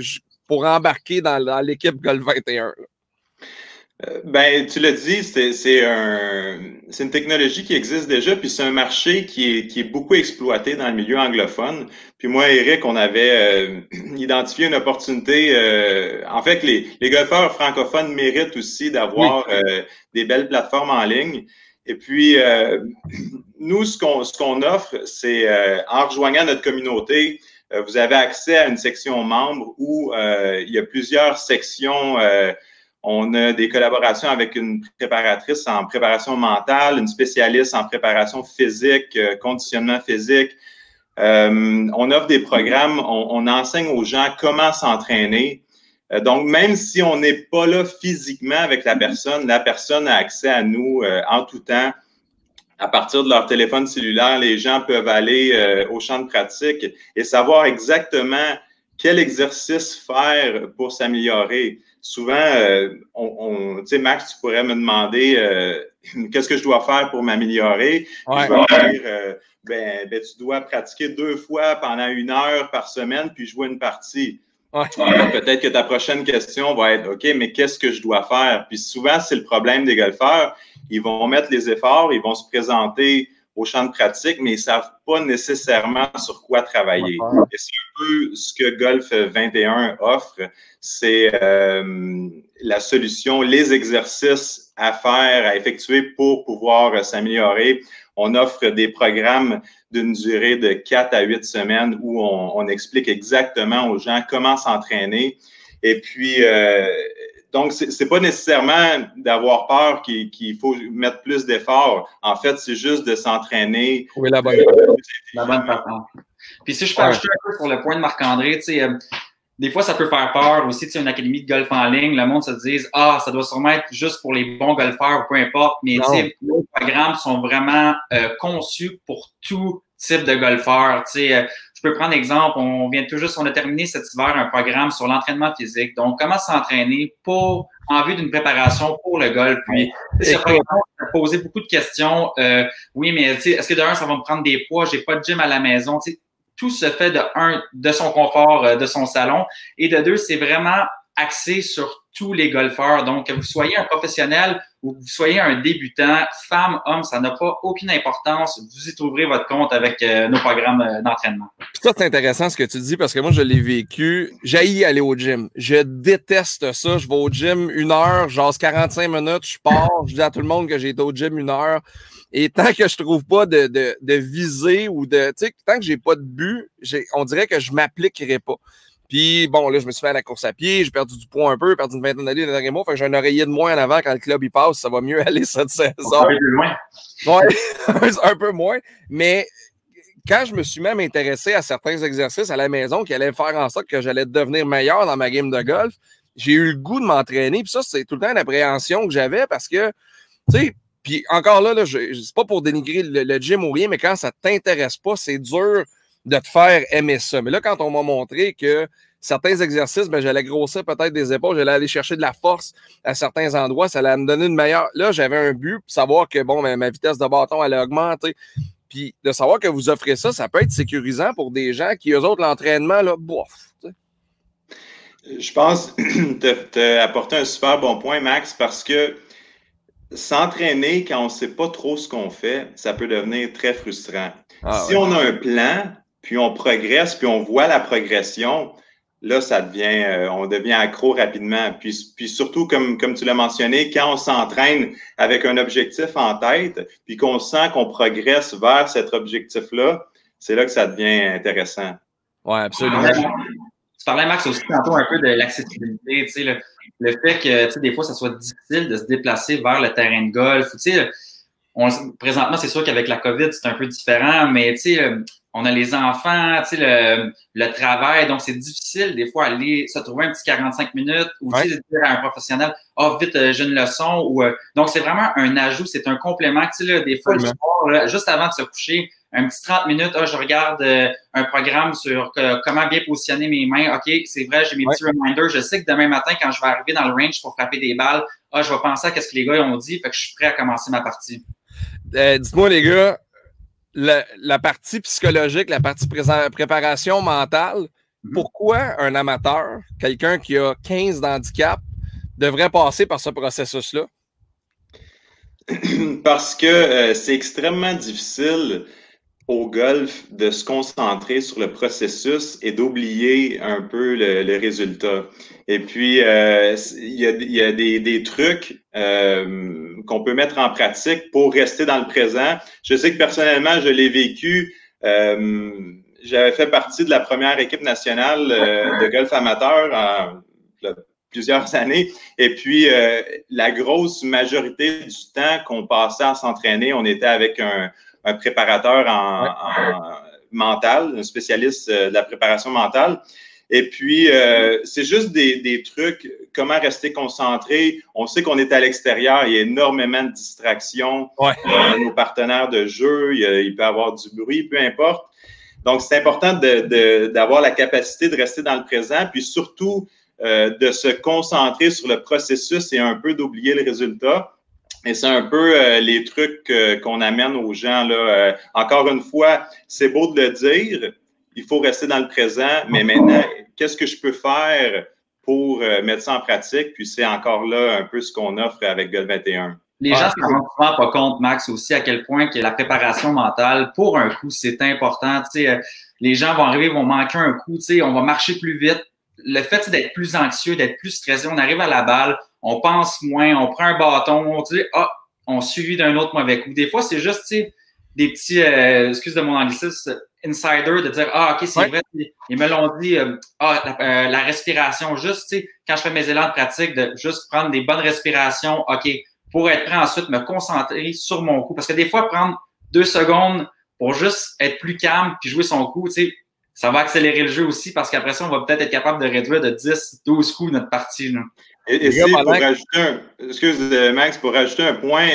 pour embarquer dans l'équipe Golf 21? Ben, tu l'as dit, c'est une technologie qui existe déjà, puis c'est un marché qui est beaucoup exploité dans le milieu anglophone. Puis moi et Eric, on avait identifié une opportunité. En fait, les golfeurs francophones méritent aussi d'avoir des belles plateformes en ligne. Et puis, nous, ce qu'on offre, c'est en rejoignant notre communauté, vous avez accès à une section membres où il y a plusieurs sections. On a des collaborations avec une préparatrice en préparation mentale, une spécialiste en préparation physique, conditionnement physique. On offre des programmes, on enseigne aux gens comment s'entraîner. Donc, même si on n'est pas là physiquement avec la personne a accès à nous en tout temps. À partir de leur téléphone cellulaire, les gens peuvent aller au champ de pratique et savoir exactement quel exercice faire pour s'améliorer. Souvent, tu sais, Max, tu pourrais me demander qu'est-ce que je dois faire pour m'améliorer. Ouais. Je vais dire, ben, tu dois pratiquer 2 fois pendant 1 heure par semaine puis jouer une partie. Ouais. Peut-être que ta prochaine question va être, OK, mais qu'est-ce que je dois faire? Puis souvent, c'est le problème des golfeurs. Ils vont mettre les efforts, ils vont se présenter au champ de pratique, mais ils ne savent pas nécessairement sur quoi travailler. Et c'est un peu ce que Golf 21 offre, c'est la solution, les exercices à faire, à effectuer pour pouvoir s'améliorer. On offre des programmes d'une durée de 4 à 8 semaines où on explique exactement aux gens comment s'entraîner. Et puis, donc, c'est pas nécessairement d'avoir peur qu'il faut mettre plus d'efforts. En fait, c'est juste de s'entraîner. Oui, la bonne façon. Puis si je peux ajouter un peu sur le point de Marc-André, tu sais, des fois, ça peut faire peur aussi, tu sais, une académie de golf en ligne, le monde se dit « Ah, ça doit sûrement être juste pour les bons golfeurs ou peu importe. » Mais tu sais, nos programmes sont vraiment conçus pour tout type de golfeur. Tu sais, je peux prendre exemple, on a terminé cet hiver un programme sur l'entraînement physique. Donc, comment s'entraîner en vue d'une préparation pour le golf. Puis, ce programme a posé beaucoup de questions. Oui, mais tu sais, est-ce que de un, ça va me prendre des poids? J'ai pas de gym à la maison. Tu sais, tout se fait de son confort, de son salon. Et de deux, c'est vraiment axé sur tous les golfeurs. Donc, que vous soyez un professionnel ou que vous soyez un débutant, femme, homme, ça n'a pas aucune importance. Vous y trouverez votre compte avec nos programmes d'entraînement. Ça, c'est intéressant ce que tu dis parce que moi, je l'ai vécu. J'haïs aller au gym. Je déteste ça. Je vais au gym 1 heure, j'ose 45 minutes, je pars, je dis à tout le monde que j'ai été au gym 1 heure. Et tant que je trouve pas de visée ou de, tu sais, tant que j'ai pas de but, on dirait que je m'appliquerai pas. Puis, bon, là, je me suis fait à la course à pied, j'ai perdu du poids un peu, perdu une vingtaine d'années les derniers mois, fait que j'ai un oreiller de moins en avant quand le club y passe, ça va mieux aller cette saison. Un peu plus loin. Ouais, un peu moins. Mais quand je me suis même intéressé à certains exercices à la maison qui allaient faire en sorte que j'allais devenir meilleur dans ma game de golf, j'ai eu le goût de m'entraîner. Puis ça, c'est tout le temps une appréhension que j'avais parce que, tu sais, puis encore là, c'est pas pour dénigrer le gym ou rien, mais quand ça t'intéresse pas, c'est dur de te faire aimer ça. Mais là, quand on m'a montré que certains exercices, ben, j'allais grossir peut-être des épaules, j'allais aller chercher de la force à certains endroits, ça allait me donner une meilleure... Là, j'avais un but, pour savoir que, bon, ma vitesse de bâton allait augmenter. Puis de savoir que vous offrez ça, ça peut être sécurisant pour des gens qui, eux autres, l'entraînement, là, bof. Je pense que tu as apporté un super bon point, Max, parce que s'entraîner quand on ne sait pas trop ce qu'on fait, ça peut devenir très frustrant. Si on a un plan, puis on progresse, puis on voit la progression, là, on devient accro rapidement. Puis surtout, comme tu l'as mentionné, quand on s'entraîne avec un objectif en tête, puis qu'on sent qu'on progresse vers cet objectif-là, c'est là que ça devient intéressant. Oui, absolument. Tu parlais, Max, aussi tantôt un peu de l'accessibilité, tu sais, le fait que, tu sais, des fois, ça soit difficile de se déplacer vers le terrain de golf. Tu sais, présentement, c'est sûr qu'avec la COVID, c'est un peu différent, mais tu sais, on a les enfants, tu sais, le travail, donc c'est difficile des fois aller se trouver un petit 45 minutes ou tu sais, dire à un professionnel, vite, j'ai une leçon. Donc, c'est vraiment un ajout, c'est un complément. Tu sais, là, des fois, le soir, là, juste avant de se coucher, un petit 30 minutes, je regarde un programme sur comment bien positionner mes mains. OK, c'est vrai, j'ai mes petits reminders. Je sais que demain matin, quand je vais arriver dans le range pour frapper des balles, je vais penser à ce que les gars ont dit, fait que je suis prêt à commencer ma partie. Dites-moi, les gars, la partie psychologique, la partie préparation mentale, pourquoi un amateur, quelqu'un qui a 15 d'handicap, devrait passer par ce processus-là? Parce que c'est extrêmement difficile au golf de se concentrer sur le processus et d'oublier un peu le résultat. Et puis, il y a des trucs qu'on peut mettre en pratique pour rester dans le présent. Je sais que personnellement, je l'ai vécu. J'avais fait partie de la première équipe nationale de golf amateur plusieurs années. Et puis, la grosse majorité du temps qu'on passait à s'entraîner, on était avec un préparateur en mental, un spécialiste de la préparation mentale. Et puis, c'est juste des trucs, comment rester concentré. On sait qu'on est à l'extérieur, il y a énormément de distractions. Nos partenaires de jeu, il peut y avoir du bruit, peu importe. Donc, c'est important d'avoir la capacité de rester dans le présent, puis surtout de se concentrer sur le processus et un peu d'oublier le résultat. Et c'est un peu les trucs qu'on amène aux gens, là. Encore une fois, c'est beau de le dire, il faut rester dans le présent, mais maintenant, qu'est-ce que je peux faire pour mettre ça en pratique? Puis c'est encore là un peu ce qu'on offre avec Golf 21. Les gens ne se rendent souvent pas compte, Max, aussi à quel point que la préparation mentale, pour un coup, c'est important. Tu sais, les gens vont arriver, vont manquer un coup, tu sais, on va marcher plus vite. Le fait d'être plus anxieux, d'être plus stressé, on arrive à la balle, on pense moins, on prend un bâton, tu sais, on suit d'un autre mauvais coup. Des fois, c'est juste, tu sais, des petits, excuse de mon anglicisme, insider, de dire, OK, c'est vrai, ils me l'ont dit, la respiration, juste, tu sais, quand je fais mes élans de pratique, de juste prendre des bonnes respirations, OK, pour être prêt ensuite, me concentrer sur mon coup. Parce que des fois, prendre 2 secondes pour juste être plus calme puis jouer son coup, tu sais, ça va accélérer le jeu aussi parce qu'après ça, on va peut-être être capable de réduire de 10, 12 coups notre partie. Là. Et c'est pour rajouter excuse Max, pour rajouter un point,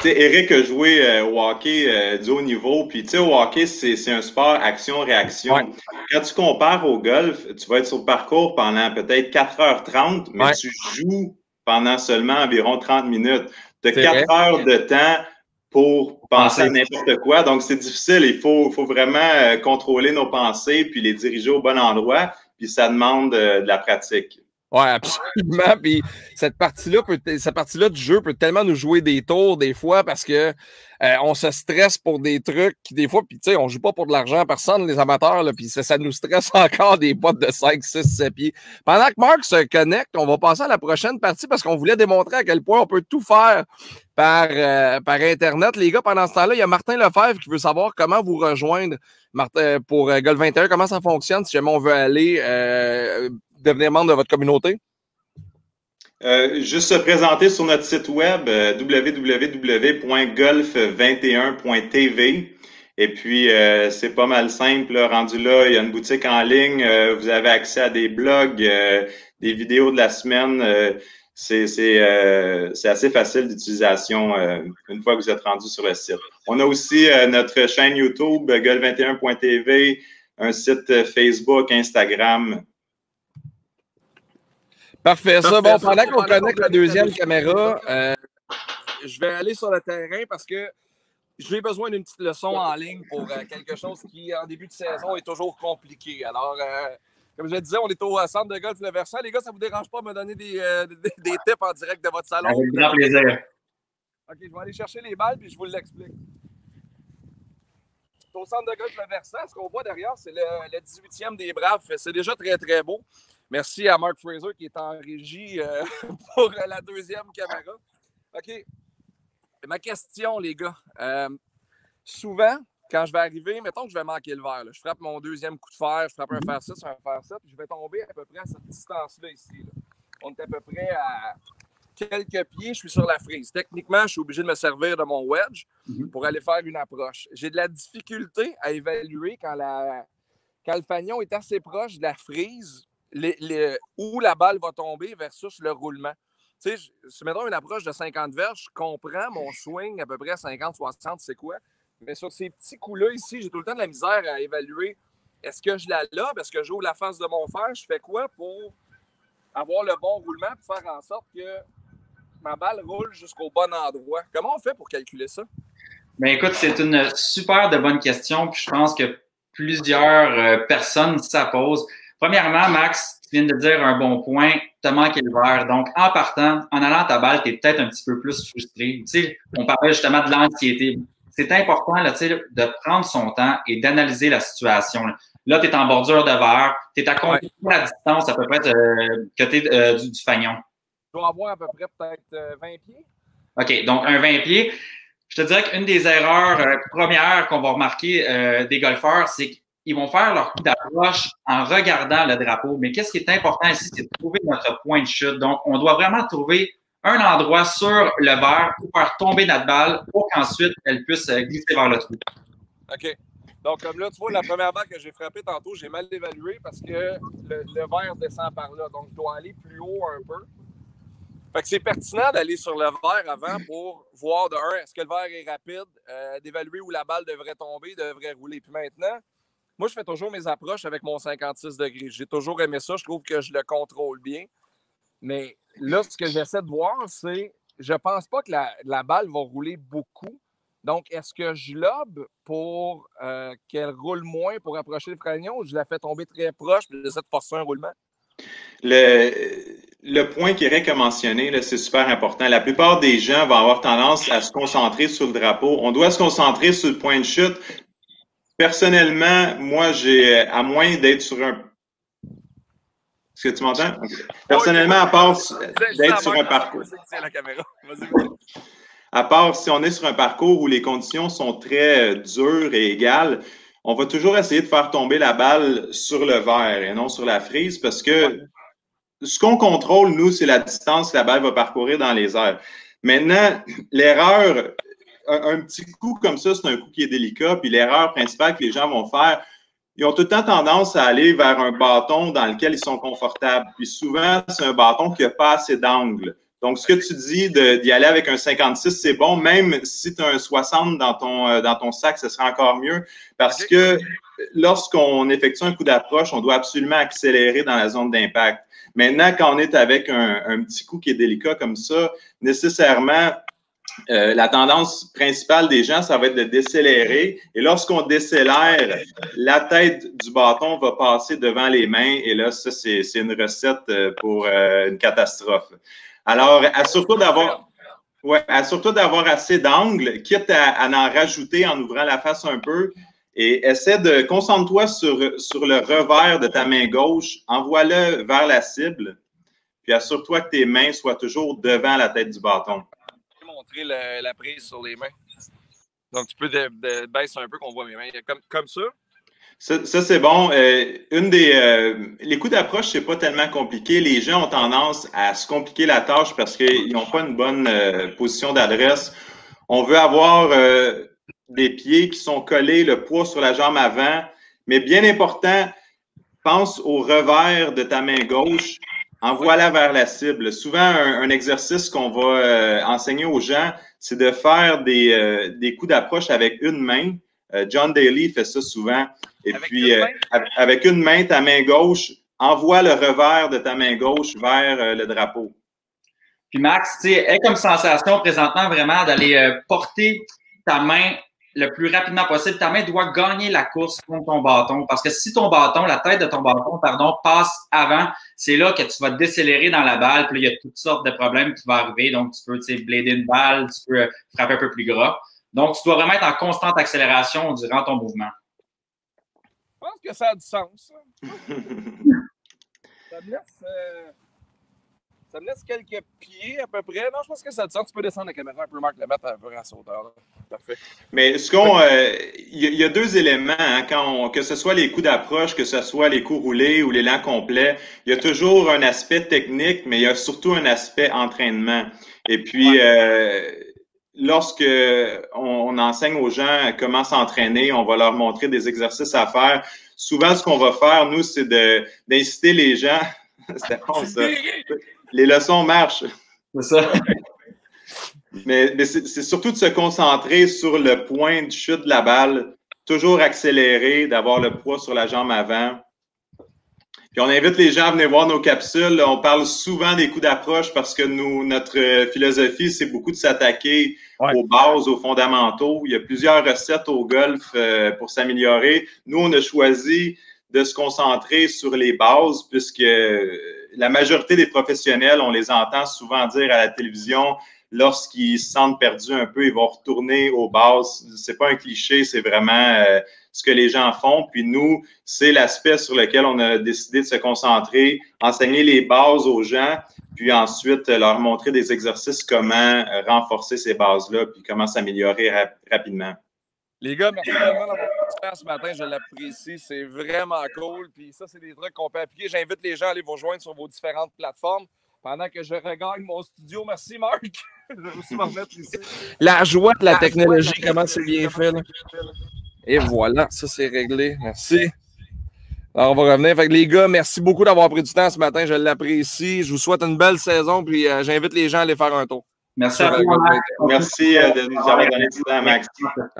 Eric a joué au hockey du haut niveau, puis au hockey, c'est un sport action-réaction. Ouais. Quand tu compares au golf, tu vas être sur le parcours pendant peut-être 4h30, mais tu joues pendant seulement environ 30 minutes. Tu as 4 heures de temps pour penser n'importe quoi, donc c'est difficile. Il faut vraiment contrôler nos pensées puis les diriger au bon endroit, puis ça demande de la pratique. Oui, absolument. Puis cette partie-là du jeu peut tellement nous jouer des tours des fois parce que on se stresse pour des trucs qui, des fois, puis tu sais, on joue pas pour de l'argent, personne, les amateurs, là, puis ça nous stresse encore des bottes de 5, 6, 7 pieds. Pendant que Marc se connecte, on va passer à la prochaine partie parce qu'on voulait démontrer à quel point on peut tout faire par Internet. Les gars, pendant ce temps-là, il y a Martin Lefebvre qui veut savoir comment vous rejoindre pour Golf 21, comment ça fonctionne si jamais on veut aller devenir membre de votre communauté? Juste se présenter sur notre site web www.golf21.tv et puis c'est pas mal simple. Là, rendu là, il y a une boutique en ligne, vous avez accès à des blogs, des vidéos de la semaine. C'est assez facile d'utilisation une fois que vous êtes rendu sur le site. On a aussi notre chaîne YouTube, golf21.tv, un site Facebook, Instagram. Parfait. Ça, bon, pendant qu'on connecte la deuxième caméra, je vais aller sur le terrain parce que j'ai besoin d'une petite leçon en ligne pour quelque chose qui, en début de saison, est toujours compliqué. Alors, comme je le disais, on est au centre de golf Le Versant. Les gars, ça ne vous dérange pas de me donner des tips en direct de votre salon? Avec grand plaisir. OK, je vais aller chercher les balles puis je vous l'explique. Au centre de golf Le Versant, ce qu'on voit derrière, c'est le 18e des Braves. C'est déjà très, très beau. Merci à Mark Fraser qui est en régie pour la deuxième caméra. OK. Ma question, les gars. Souvent, quand je vais arriver, mettons que je vais manquer le verre. Là. Je frappe mon deuxième coup de fer, je frappe un fer 6, un fer 7, puis je vais tomber à peu près à cette distance-là ici. Là. On est à peu près à quelques pieds, je suis sur la frise. Techniquement, je suis obligé de me servir de mon wedge pour aller faire une approche. J'ai de la difficulté à évaluer quand le fanion est assez proche de la frise, où la balle va tomber versus le roulement. Tu sais, si mettons une approche de 50 verges, je comprends mon swing à peu près à 50-60, c'est quoi? Mais sur ces petits coups-là ici, j'ai tout le temps de la misère à évaluer. Est-ce que je la lobe? Est-ce que j'ouvre la face de mon fer? Je fais quoi pour avoir le bon roulement pour faire en sorte que ma balle roule jusqu'au bon endroit? Comment on fait pour calculer ça? Bien, écoute, c'est une super de bonne question. Puis je pense que plusieurs personnes ça pose. Premièrement, Max, tu viens de dire un bon point, tu as manqué le verre. Donc, en partant, en allant à ta balle, tu es peut-être un petit peu plus frustré. Tu sais, on parlait justement de l'anxiété. C'est important là, de prendre son temps et d'analyser la situation. Là, tu es en bordure de verre, tu es à combien de la distance à peu près que tu es du fanion? Je dois avoir à peu près peut-être 20 pieds. OK, donc un 20 pieds. Je te dirais qu'une des erreurs premières qu'on va remarquer des golfeurs, c'est qu'ils vont faire leur coup d'approche en regardant le drapeau. Mais qu'est-ce qui est important ici, c'est de trouver notre point de chute. Donc, on doit vraiment trouver un endroit sur le verre pour faire tomber notre balle pour qu'ensuite, elle puisse glisser vers le trou. OK. Donc, comme là, tu vois, la première balle que j'ai frappée tantôt, j'ai mal évalué parce que le verre descend par là. Donc, je dois aller plus haut un peu. Fait que c'est pertinent d'aller sur le verre avant pour voir de un, est-ce que le verre est rapide, d'évaluer où la balle devrait tomber, devrait rouler. Puis maintenant, moi, je fais toujours mes approches avec mon 56 degrés. J'ai toujours aimé ça. Je trouve que je le contrôle bien. Mais là, ce que j'essaie de voir, c'est je pense pas que la balle va rouler beaucoup. Donc, est-ce que je lobe pour qu'elle roule moins pour approcher le fanion ou je la fais tomber très proche et j'essaie de forcer un roulement? Le point qu'Éric a mentionné, c'est super important. La plupart des gens vont avoir tendance à se concentrer sur le drapeau. On doit se concentrer sur le point de chute. Personnellement, moi, à moins d'être sur un... Est-ce que tu m'entends? Personnellement, à part d'être sur un parcours... À part si on est sur un parcours où les conditions sont très dures et égales, on va toujours essayer de faire tomber la balle sur le verre et non sur la frise parce que ce qu'on contrôle, nous, c'est la distance que la balle va parcourir dans les airs. Maintenant, l'erreur, un petit coup comme ça, c'est un coup qui est délicat. Puis l'erreur principale que les gens vont faire, ils ont tout le temps tendance à aller vers un bâton dans lequel ils sont confortables. Puis souvent, c'est un bâton qui n'a pas assez d'angle. Donc, ce que tu dis d'y aller avec un 56, c'est bon, même si tu as un 60 dans ton sac, ce sera encore mieux parce que lorsqu'on effectue un coup d'approche, on doit absolument accélérer dans la zone d'impact. Maintenant, quand on est avec un petit coup qui est délicat comme ça, nécessairement, la tendance principale des gens, ça va être de décélérer. Et lorsqu'on décélère, la tête du bâton va passer devant les mains. Et là, ça, c'est une recette pour une catastrophe. Alors, assure-toi d'avoir assez d'angle, quitte à en rajouter en ouvrant la face un peu. Et concentre-toi sur le revers de ta main gauche, envoie-le vers la cible, puis assure-toi que tes mains soient toujours devant la tête du bâton. Montrer la prise sur les mains. Donc, tu peux baisser un peu qu'on voit mes mains. Comme ça. Ça, c'est bon. Les coups d'approche, c'est pas tellement compliqué. Les gens ont tendance à se compliquer la tâche parce qu'ils n'ont pas une bonne position d'adresse. On veut avoir des pieds qui sont collés, le poids sur la jambe avant. Mais bien important, pense au revers de ta main gauche. Envoie-la vers la cible. Souvent, un exercice qu'on va enseigner aux gens, c'est de faire des coups d'approche avec une main. John Daly fait ça souvent. Et puis, avec une main, ta main gauche, envoie le revers de ta main gauche vers le drapeau. Puis Max, tu sais, aie comme sensation présentement vraiment d'aller porter ta main le plus rapidement possible. Ta main doit gagner la course contre ton bâton. Parce que si la tête de ton bâton, passe avant, c'est là que tu vas décélérer dans la balle. Puis là, il y a toutes sortes de problèmes qui vont arriver. Donc, tu peux, blader une balle, tu peux frapper un peu plus gras. Donc, tu dois vraiment être en constante accélération durant ton mouvement. Je pense que ça a du sens. Ça me laisse quelques pieds à peu près. Non, je pense que ça a du sens. Tu peux descendre la caméra un peu, Marc, la mettre un peu à sa hauteur. Là. Parfait. Mais il y a deux éléments. Hein, que ce soit les coups d'approche, que ce soit les coups roulés ou l'élan complet, il y a toujours un aspect technique, mais il y a surtout un aspect entraînement. Et puis, lorsque on enseigne aux gens comment s'entraîner, on va leur montrer des exercices à faire. Souvent, ce qu'on va faire, nous, c'est d'inciter les gens. C'était bon, ça. Les leçons marchent. C'est ça. Mais c'est surtout de se concentrer sur le point de chute de la balle, toujours accélérer, d'avoir le poids sur la jambe avant. Puis on invite les gens à venir voir nos capsules. On parle souvent des coups d'approche parce que notre philosophie, c'est beaucoup de s'attaquer aux bases, aux fondamentaux. Il y a plusieurs recettes au golf pour s'améliorer. Nous, on a choisi de se concentrer sur les bases puisque la majorité des professionnels, on les entend souvent dire à la télévision, lorsqu'ils se sentent perdus un peu, ils vont retourner aux bases. C'est pas un cliché, c'est vraiment ce que les gens font. Puis nous, c'est l'aspect sur lequel on a décidé de se concentrer, enseigner les bases aux gens, puis ensuite leur montrer des exercices, comment renforcer ces bases-là, puis comment s'améliorer rapidement. Les gars, merci vraiment d'avoir participé ce matin. Je l'apprécie. C'est vraiment cool. Puis ça, c'est des trucs qu'on peut appliquer. J'invite les gens à aller vous rejoindre sur vos différentes plateformes pendant que je regagne mon studio. Merci, Marc. Je vais aussi m'en remettre ici. La joie de la technologie, comment c'est bien fait. Là. Et voilà, ça, c'est réglé. Merci. Alors, on va revenir. Fait que les gars, merci beaucoup d'avoir pris du temps ce matin. Je l'apprécie. Je vous souhaite une belle saison. Puis j'invite les gens à aller faire un tour. Merci à vous, Max. Merci de nous avoir donné du temps, Max.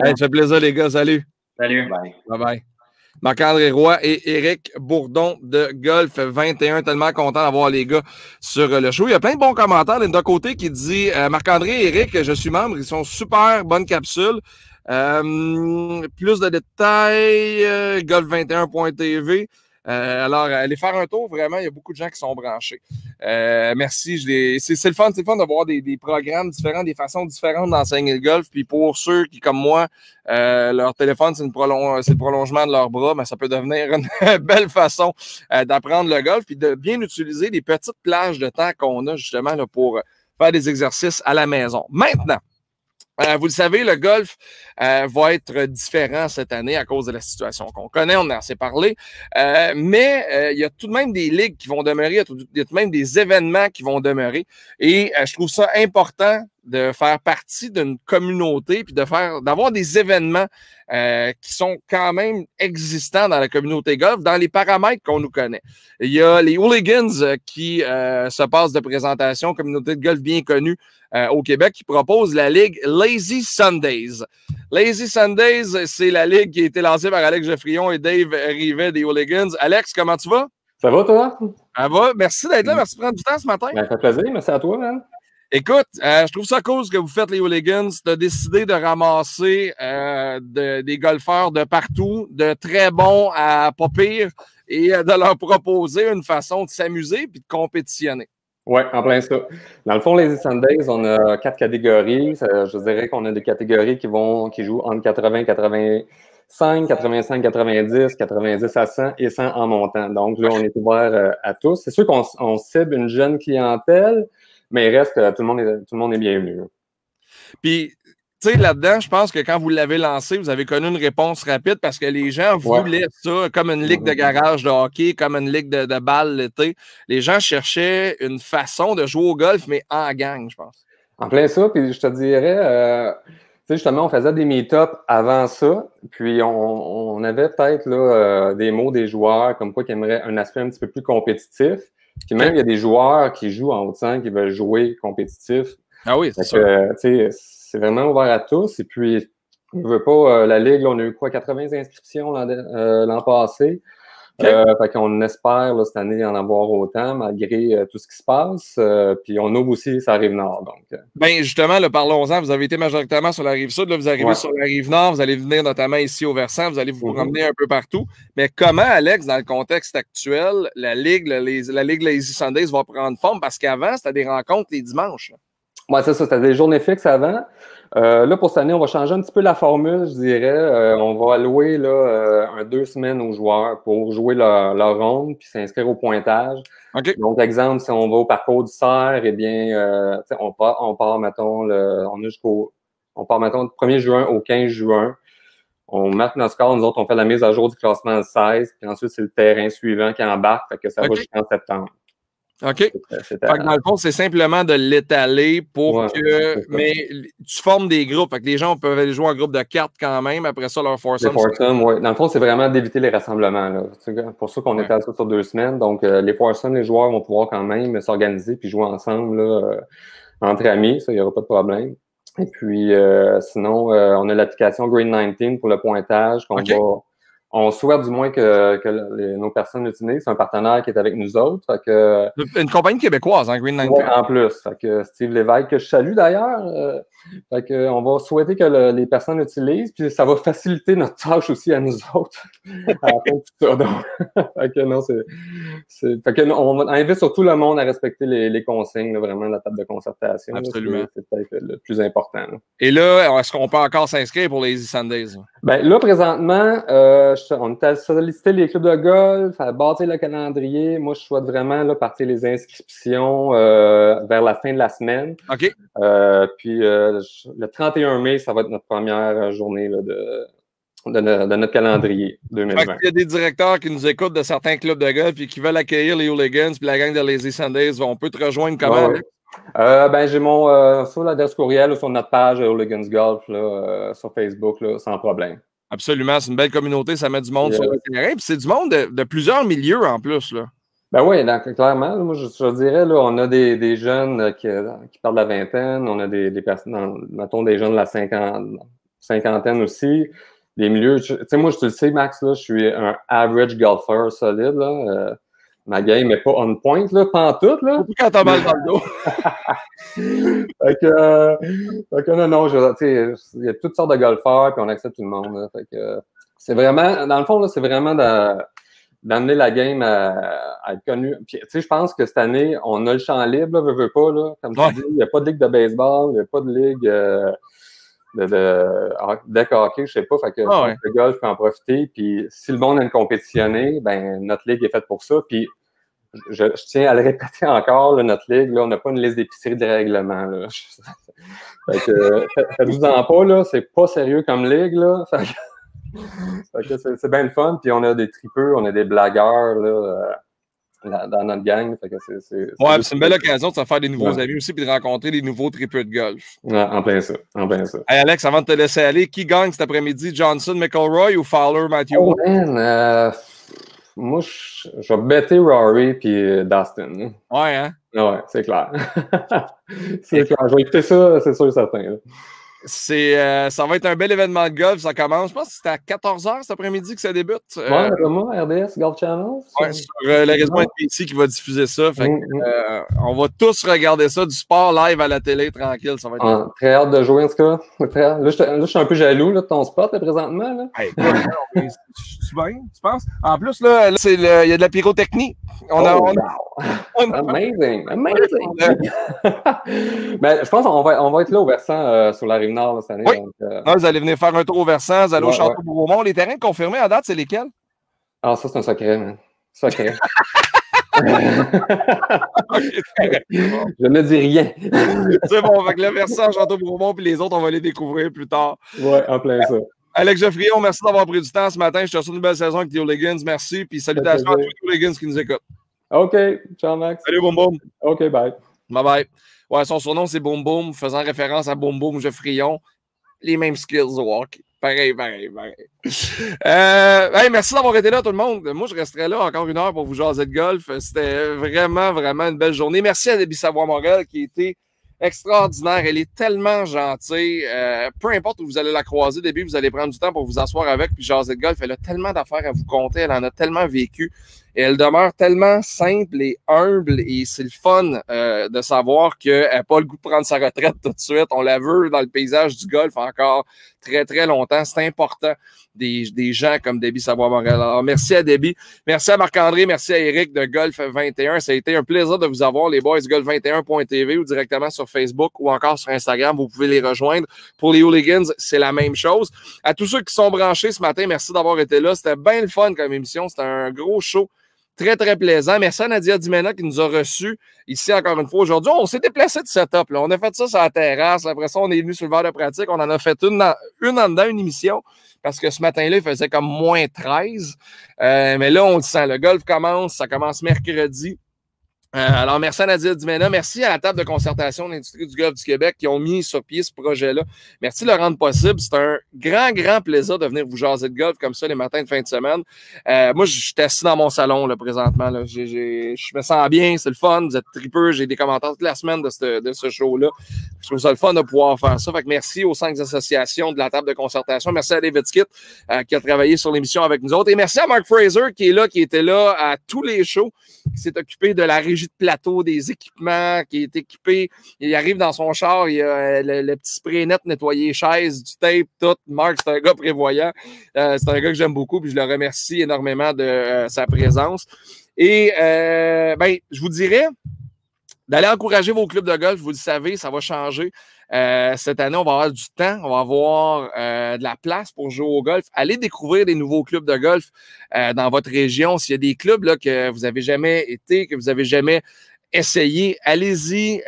Hey, ça fait plaisir, les gars. Salut. Salut. Bye. Bye-bye. Marc-André Roy et Éric Bourdon de Golf 21. Tellement content d'avoir les gars sur le show. Il y a plein de bons commentaires. D'un côté qui dit Marc-André et Éric, je suis membre. Ils sont super. Bonne capsule. Plus de détails. Golf21.tv. Alors, allez faire un tour, vraiment, il y a beaucoup de gens qui sont branchés. Merci. C'est le fun de voir des programmes différents, des façons différentes d'enseigner le golf. Puis pour ceux qui, comme moi, leur téléphone, c'est le prolongement de leur bras, mais ça peut devenir une belle façon d'apprendre le golf puis de bien utiliser les petites plages de temps qu'on a justement là, pour faire des exercices à la maison. Maintenant, vous le savez, le golf va être différent cette année à cause de la situation qu'on connaît, on en a assez parlé, mais il y a tout de même des ligues qui vont demeurer, il y a tout de même des événements qui vont demeurer et je trouve ça important de faire partie d'une communauté puis d'avoir des événements qui sont quand même existants dans la communauté golf, dans les paramètres qu'on nous connaît. Il y a les Hooligans qui se passent de présentation, communauté de golf bien connue au Québec, qui propose la ligue Lazy Sundays. Lazy Sundays, c'est la ligue qui a été lancée par Alex Geoffrion et Dave Rivet des Hooligans. Alex, comment tu vas? Ça va, toi? Ça va. Merci d'être là. Merci de prendre du temps ce matin. Ben, ça fait plaisir. Merci à toi, man. Écoute, je trouve ça cool ce que vous faites, les Hooligans. Tu as décidé de ramasser des golfeurs de partout, de très bons à pas pire, et de leur proposer une façon de s'amuser puis de compétitionner. Oui, en plein ça. Dans le fond, les Sundays, on a 4 catégories. Je dirais qu'on a des catégories qui jouent entre 80, 85, 85, 90, 90 à 100 et 100 en montant. Donc là, on est ouvert à tous. C'est sûr qu'on cible une jeune clientèle, mais il reste que tout le monde est bienvenu. Puis, tu sais, là-dedans, je pense que quand vous l'avez lancé, vous avez connu une réponse rapide parce que les gens voulaient ça comme une ligue de garage de hockey, comme une ligue de balle l'été. Les gens cherchaient une façon de jouer au golf, mais en gang, je pense. En plein ça, puis je te dirais, tu sais, justement, on faisait des meet-ups avant ça, puis on avait peut-être là des mots des joueurs comme quoi qui aimeraient un aspect un petit peu plus compétitif. Puis même, il y a des joueurs qui jouent en haut de 100 qui veulent jouer compétitif. Ah oui, c'est ça. C'est vraiment ouvert à tous. Et puis, on veut pas, la Ligue, là, on a eu quoi, 80 inscriptions l'an passé. Fait qu'on espère là, cette année en avoir autant, malgré tout ce qui se passe. Puis on ouvre aussi sur la Rive-Nord. Ben justement, là, parlons-en. Vous avez été majoritairement sur la Rive-Sud. Là, vous arrivez sur la Rive-Nord. Vous allez venir notamment ici au Versant. Vous allez vous promener un peu partout. Mais comment, Alex, dans le contexte actuel, la Ligue Lazy Sundays va prendre forme? Parce qu'avant, c'était des rencontres les dimanches. Oui, c'est ça. C'était des journées fixes avant. Là, pour cette année, on va changer un petit peu la formule, je dirais. On va allouer là, 2 semaines aux joueurs pour jouer leur ronde puis s'inscrire au pointage. Okay. Donc, exemple, si on va au parcours du Cerf, eh bien, on part, mettons, on part, mettons, du 1er juin au 15 juin. On marque notre score. Nous autres, on fait la mise à jour du classement de 16. Puis ensuite, c'est le terrain suivant qui embarque. Fait que ça va jusqu'en septembre. OK. Fait que dans le fond, c'est simplement de l'étaler pour que. Mais tu formes des groupes. Fait que les gens peuvent aller jouer en groupe de 4 quand même. Après ça, leur foursome. Les foursomes, oui. Dans le fond, c'est vraiment d'éviter les rassemblements. Là. C'est pour ça qu'on est à ça sur 2 semaines. Donc, les foursomes, les joueurs vont pouvoir quand même s'organiser puis jouer ensemble là, entre amis. Ça, il n'y aura pas de problème. Et puis, sinon, on a l'application Green 19 pour le pointage qu'on on souhaite du moins que nos personnes l'utilisent. C'est un partenaire qui est avec nous autres. Fait que, une compagnie québécoise, hein, Green 19. Ouais, en plus. Fait que Steve Lévesque, que je salue d'ailleurs. Fait que, on va souhaiter que les personnes l'utilisent. Puis ça va faciliter notre tâche aussi à nous autres. À la fin de tout ça. Donc, fait que non, fait que on invite surtout le monde à respecter les consignes, là, vraiment la table de concertation. Absolument. C'est peut-être le plus important. Là. Et là, est-ce qu'on peut encore s'inscrire pour les Easy Sundays? Ben là, présentement, on est à solliciter les clubs de golf, à bâtir le calendrier. Moi, je souhaite vraiment là, partir les inscriptions vers la fin de la semaine. OK. Puis le 31 mai, ça va être notre première journée là, de notre calendrier 2020. Il y a des directeurs qui nous écoutent de certains clubs de golf et qui veulent accueillir les Hooligans puis la gang de Lazy Sundays. On peut te rejoindre comment? Ouais. Ben, j'ai sur l'adresse courriel ou sur notre page Hooligans Golf là, sur Facebook, là, sans problème. Absolument, c'est une belle communauté, ça met du monde sur le terrain. Puis c'est du monde de plusieurs milieux en plus. Là. Ben oui, donc, clairement, moi je dirais, là, on a des jeunes qui partent de la vingtaine, on a des personnes, mettons des jeunes de la cinquantaine aussi. Des milieux, tu sais, moi, je te le sais, Max, là, je suis un average golfer solide, là. Ma game n'est pas on point, là, pas en tout, là. Surtout quand t'as mal dans le dos. Fait que non, tu sais, il y a toutes sortes de golfeurs, puis on accepte tout le monde, là. Fait que c'est vraiment, dans le fond, là, c'est vraiment d'amener la game à être connue. Puis, tu sais, je pense que cette année, on a le champ libre, là, veux pas, là. Comme tu dis, il n'y a pas de ligue de baseball, il n'y a pas de ligue de hockey, je sais pas. Fait que le golf peut en profiter. Puis, si le monde aime compétitionner, ben notre ligue est faite pour ça. Puis, je tiens à le répéter encore, là, notre ligue, là, on n'a pas une liste d'épicerie de règlement. Là. Fait que, faites-vous-en pas, là, c'est pas sérieux comme ligue, là. Fait que c'est bien le fun. Puis, on a des tripeux, on a des blagueurs, là. dans notre gang. Fait que c'est une belle occasion de se faire des nouveaux amis aussi puis de rencontrer des nouveaux tripeux de golf. Ouais, en plein ça. Hey Alex, avant de te laisser aller, qui gagne cet après-midi? Johnson, McIlroy ou Fowler, Matthew? Oh man, moi, je vais bêter Rory puis Dustin. Ouais, hein? Ouais, c'est clair. C'est clair. Je vais écouter ça, c'est sûr et certain. Là. Ça va être un bel événement de golf. Ça commence, je pense que c'est à 14h cet après-midi que ça débute. Ouais, moi, RDS Golf Channel. Ouais, sur le réseau NBC qui va diffuser ça. Fait que, on va tous regarder ça, du sport live à la télé, tranquille. Ça va être très hâte de jouer, en tout cas. Là, je suis un peu jaloux là, de ton spot présentement. Là. Hey, tu bien, tu penses? En plus, là il y a de la pyrotechnie. Amazing! Ben, je pense qu'on va être là au versant sur la Rive-Nord là, cette année. Oui. Donc, vous allez venir faire un tour au versant, vous allez au Château-Bourmont. Les terrains confirmés à date, c'est lesquels? Ah, ça, c'est un secret, man. Secret. Je ne dis rien. C'est bon, avec le versant Château-Bourmont puis les autres, on va les découvrir plus tard. Ouais, en plein ça. Alex Geoffrion, merci d'avoir pris du temps ce matin. Je te souhaite une belle saison avec les Hooligans. Merci. Puis salutations à tous les Hooligans qui nous écoutent. OK. Ciao, Max. Salut, Boum Boum. OK, bye. Bye bye. Ouais, son surnom, c'est Boum Boum, faisant référence à Boum Boum Geoffrion. Les mêmes skills au hockey. Pareil. Hey, merci d'avoir été là, tout le monde. Moi, je resterai là encore 1 heure pour vous jaser de golf. C'était vraiment une belle journée. Merci à Debbie Savoie-Morel qui était extraordinaire. Elle est tellement gentille. Peu importe où vous allez la croiser, Debbie, vous allez prendre du temps pour vous asseoir avec puis jaser de golf. Elle a tellement d'affaires à vous conter. Elle en a tellement vécu. Et elle demeure tellement simple et humble et c'est le fun de savoir qu'elle n'a pas le goût de prendre sa retraite tout de suite. On la veut dans le paysage du golf encore très, très longtemps. C'est important des gens comme Debbie Savoie-Morel. Alors, merci à Debbie. Merci à Marc-André. Merci à Eric de Golf 21. Ça a été un plaisir de vous avoir, les boys, golf21.tv ou directement sur Facebook ou encore sur Instagram. Vous pouvez les rejoindre. Pour les Hooligans, c'est la même chose. À tous ceux qui sont branchés ce matin, merci d'avoir été là. C'était bien le fun comme émission. C'était un gros show. Très, très plaisant. Merci à Nadia Dimena qui nous a reçus ici encore une fois aujourd'hui. On s'est déplacé de setup. Là. On a fait ça sur la terrasse. Après ça, on est venu sur le verre de pratique. On en a fait une en dedans, une émission, parce que ce matin-là, il faisait comme moins 13. Mais là, on le sent. Le golf commence. Ça commence mercredi. Alors, merci à Nadia Dimena. Merci à la table de concertation de l'industrie du golf du Québec qui ont mis sur pied ce projet-là. Merci de le rendre possible. C'est un grand plaisir de venir vous jaser de golf comme ça les matins de fin de semaine. Moi, je suis assis dans mon salon là, présentement. Là. Je me sens bien, c'est le fun. Vous êtes tripeux. J'ai des commentaires toute la semaine de ce show-là. Je trouve ça le fun de pouvoir faire ça. Fait que merci aux 5 associations de la table de concertation. Merci à David Skitt qui a travaillé sur l'émission avec nous autres. Et merci à Mark Fraser qui était là à tous les shows, qui s'est occupé de la régie de plateau, des équipements, qui est équipé. Il arrive dans son char, il y a le petit spray net nettoyer les chaises, du tape, tout. Marc, c'est un gars prévoyant. C'est un gars que j'aime beaucoup, puis je le remercie énormément de sa présence. Et je vous dirais d'aller encourager vos clubs de golf. Vous le savez, ça va changer. Cette année, on va avoir du temps, on va avoir de la place pour jouer au golf. Allez découvrir des nouveaux clubs de golf dans votre région. S'il y a des clubs là, que vous n'avez jamais été, que vous n'avez jamais essayé, allez-y,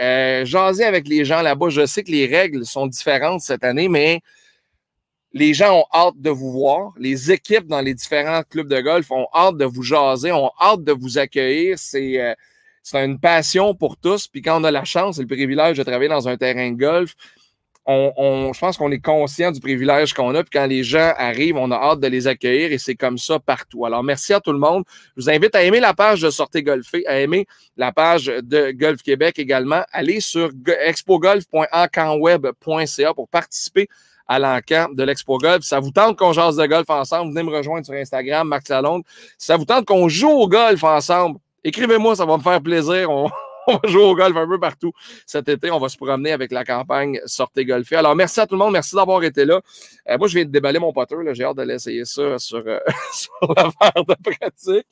jasez avec les gens là-bas. Je sais que les règles sont différentes cette année, mais les gens ont hâte de vous voir. Les équipes dans les différents clubs de golf ont hâte de vous jaser, ont hâte de vous accueillir. C'est une passion pour tous. Puis quand on a la chance et le privilège de travailler dans un terrain de golf, je pense qu'on est conscient du privilège qu'on a. Puis quand les gens arrivent, on a hâte de les accueillir et c'est comme ça partout. Alors, merci à tout le monde. Je vous invite à aimer la page de Sortez Golfer, à aimer la page de Golf Québec également. Allez sur expogolf.encanweb.ca pour participer à l'encamp de l'Expo Golf. Ça vous tente qu'on jase de golf ensemble, venez me rejoindre sur Instagram, Marc Lalonde. Ça vous tente qu'on joue au golf ensemble, écrivez-moi, ça va me faire plaisir. On va jouer au golf un peu partout cet été. On va se promener avec la campagne Sortez Golfer. Alors, merci à tout le monde. Merci d'avoir été là. Moi, je viens de déballer mon poteur. J'ai hâte d'aller essayer ça sur la verre de pratique.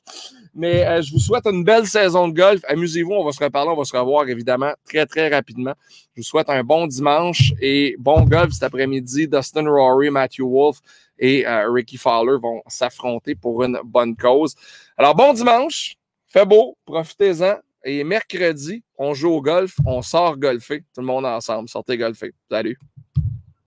Mais je vous souhaite une belle saison de golf. Amusez-vous. On va se reparler. On va se revoir, évidemment, très, très rapidement. Je vous souhaite un bon dimanche et bon golf cet après-midi. Dustin Rory, Matthew Wolff et Ricky Fowler vont s'affronter pour une bonne cause. Alors, bon dimanche. Fait beau, profitez-en. Et mercredi, on joue au golf, on sort golfer, tout le monde ensemble. Sortez golfer. Salut.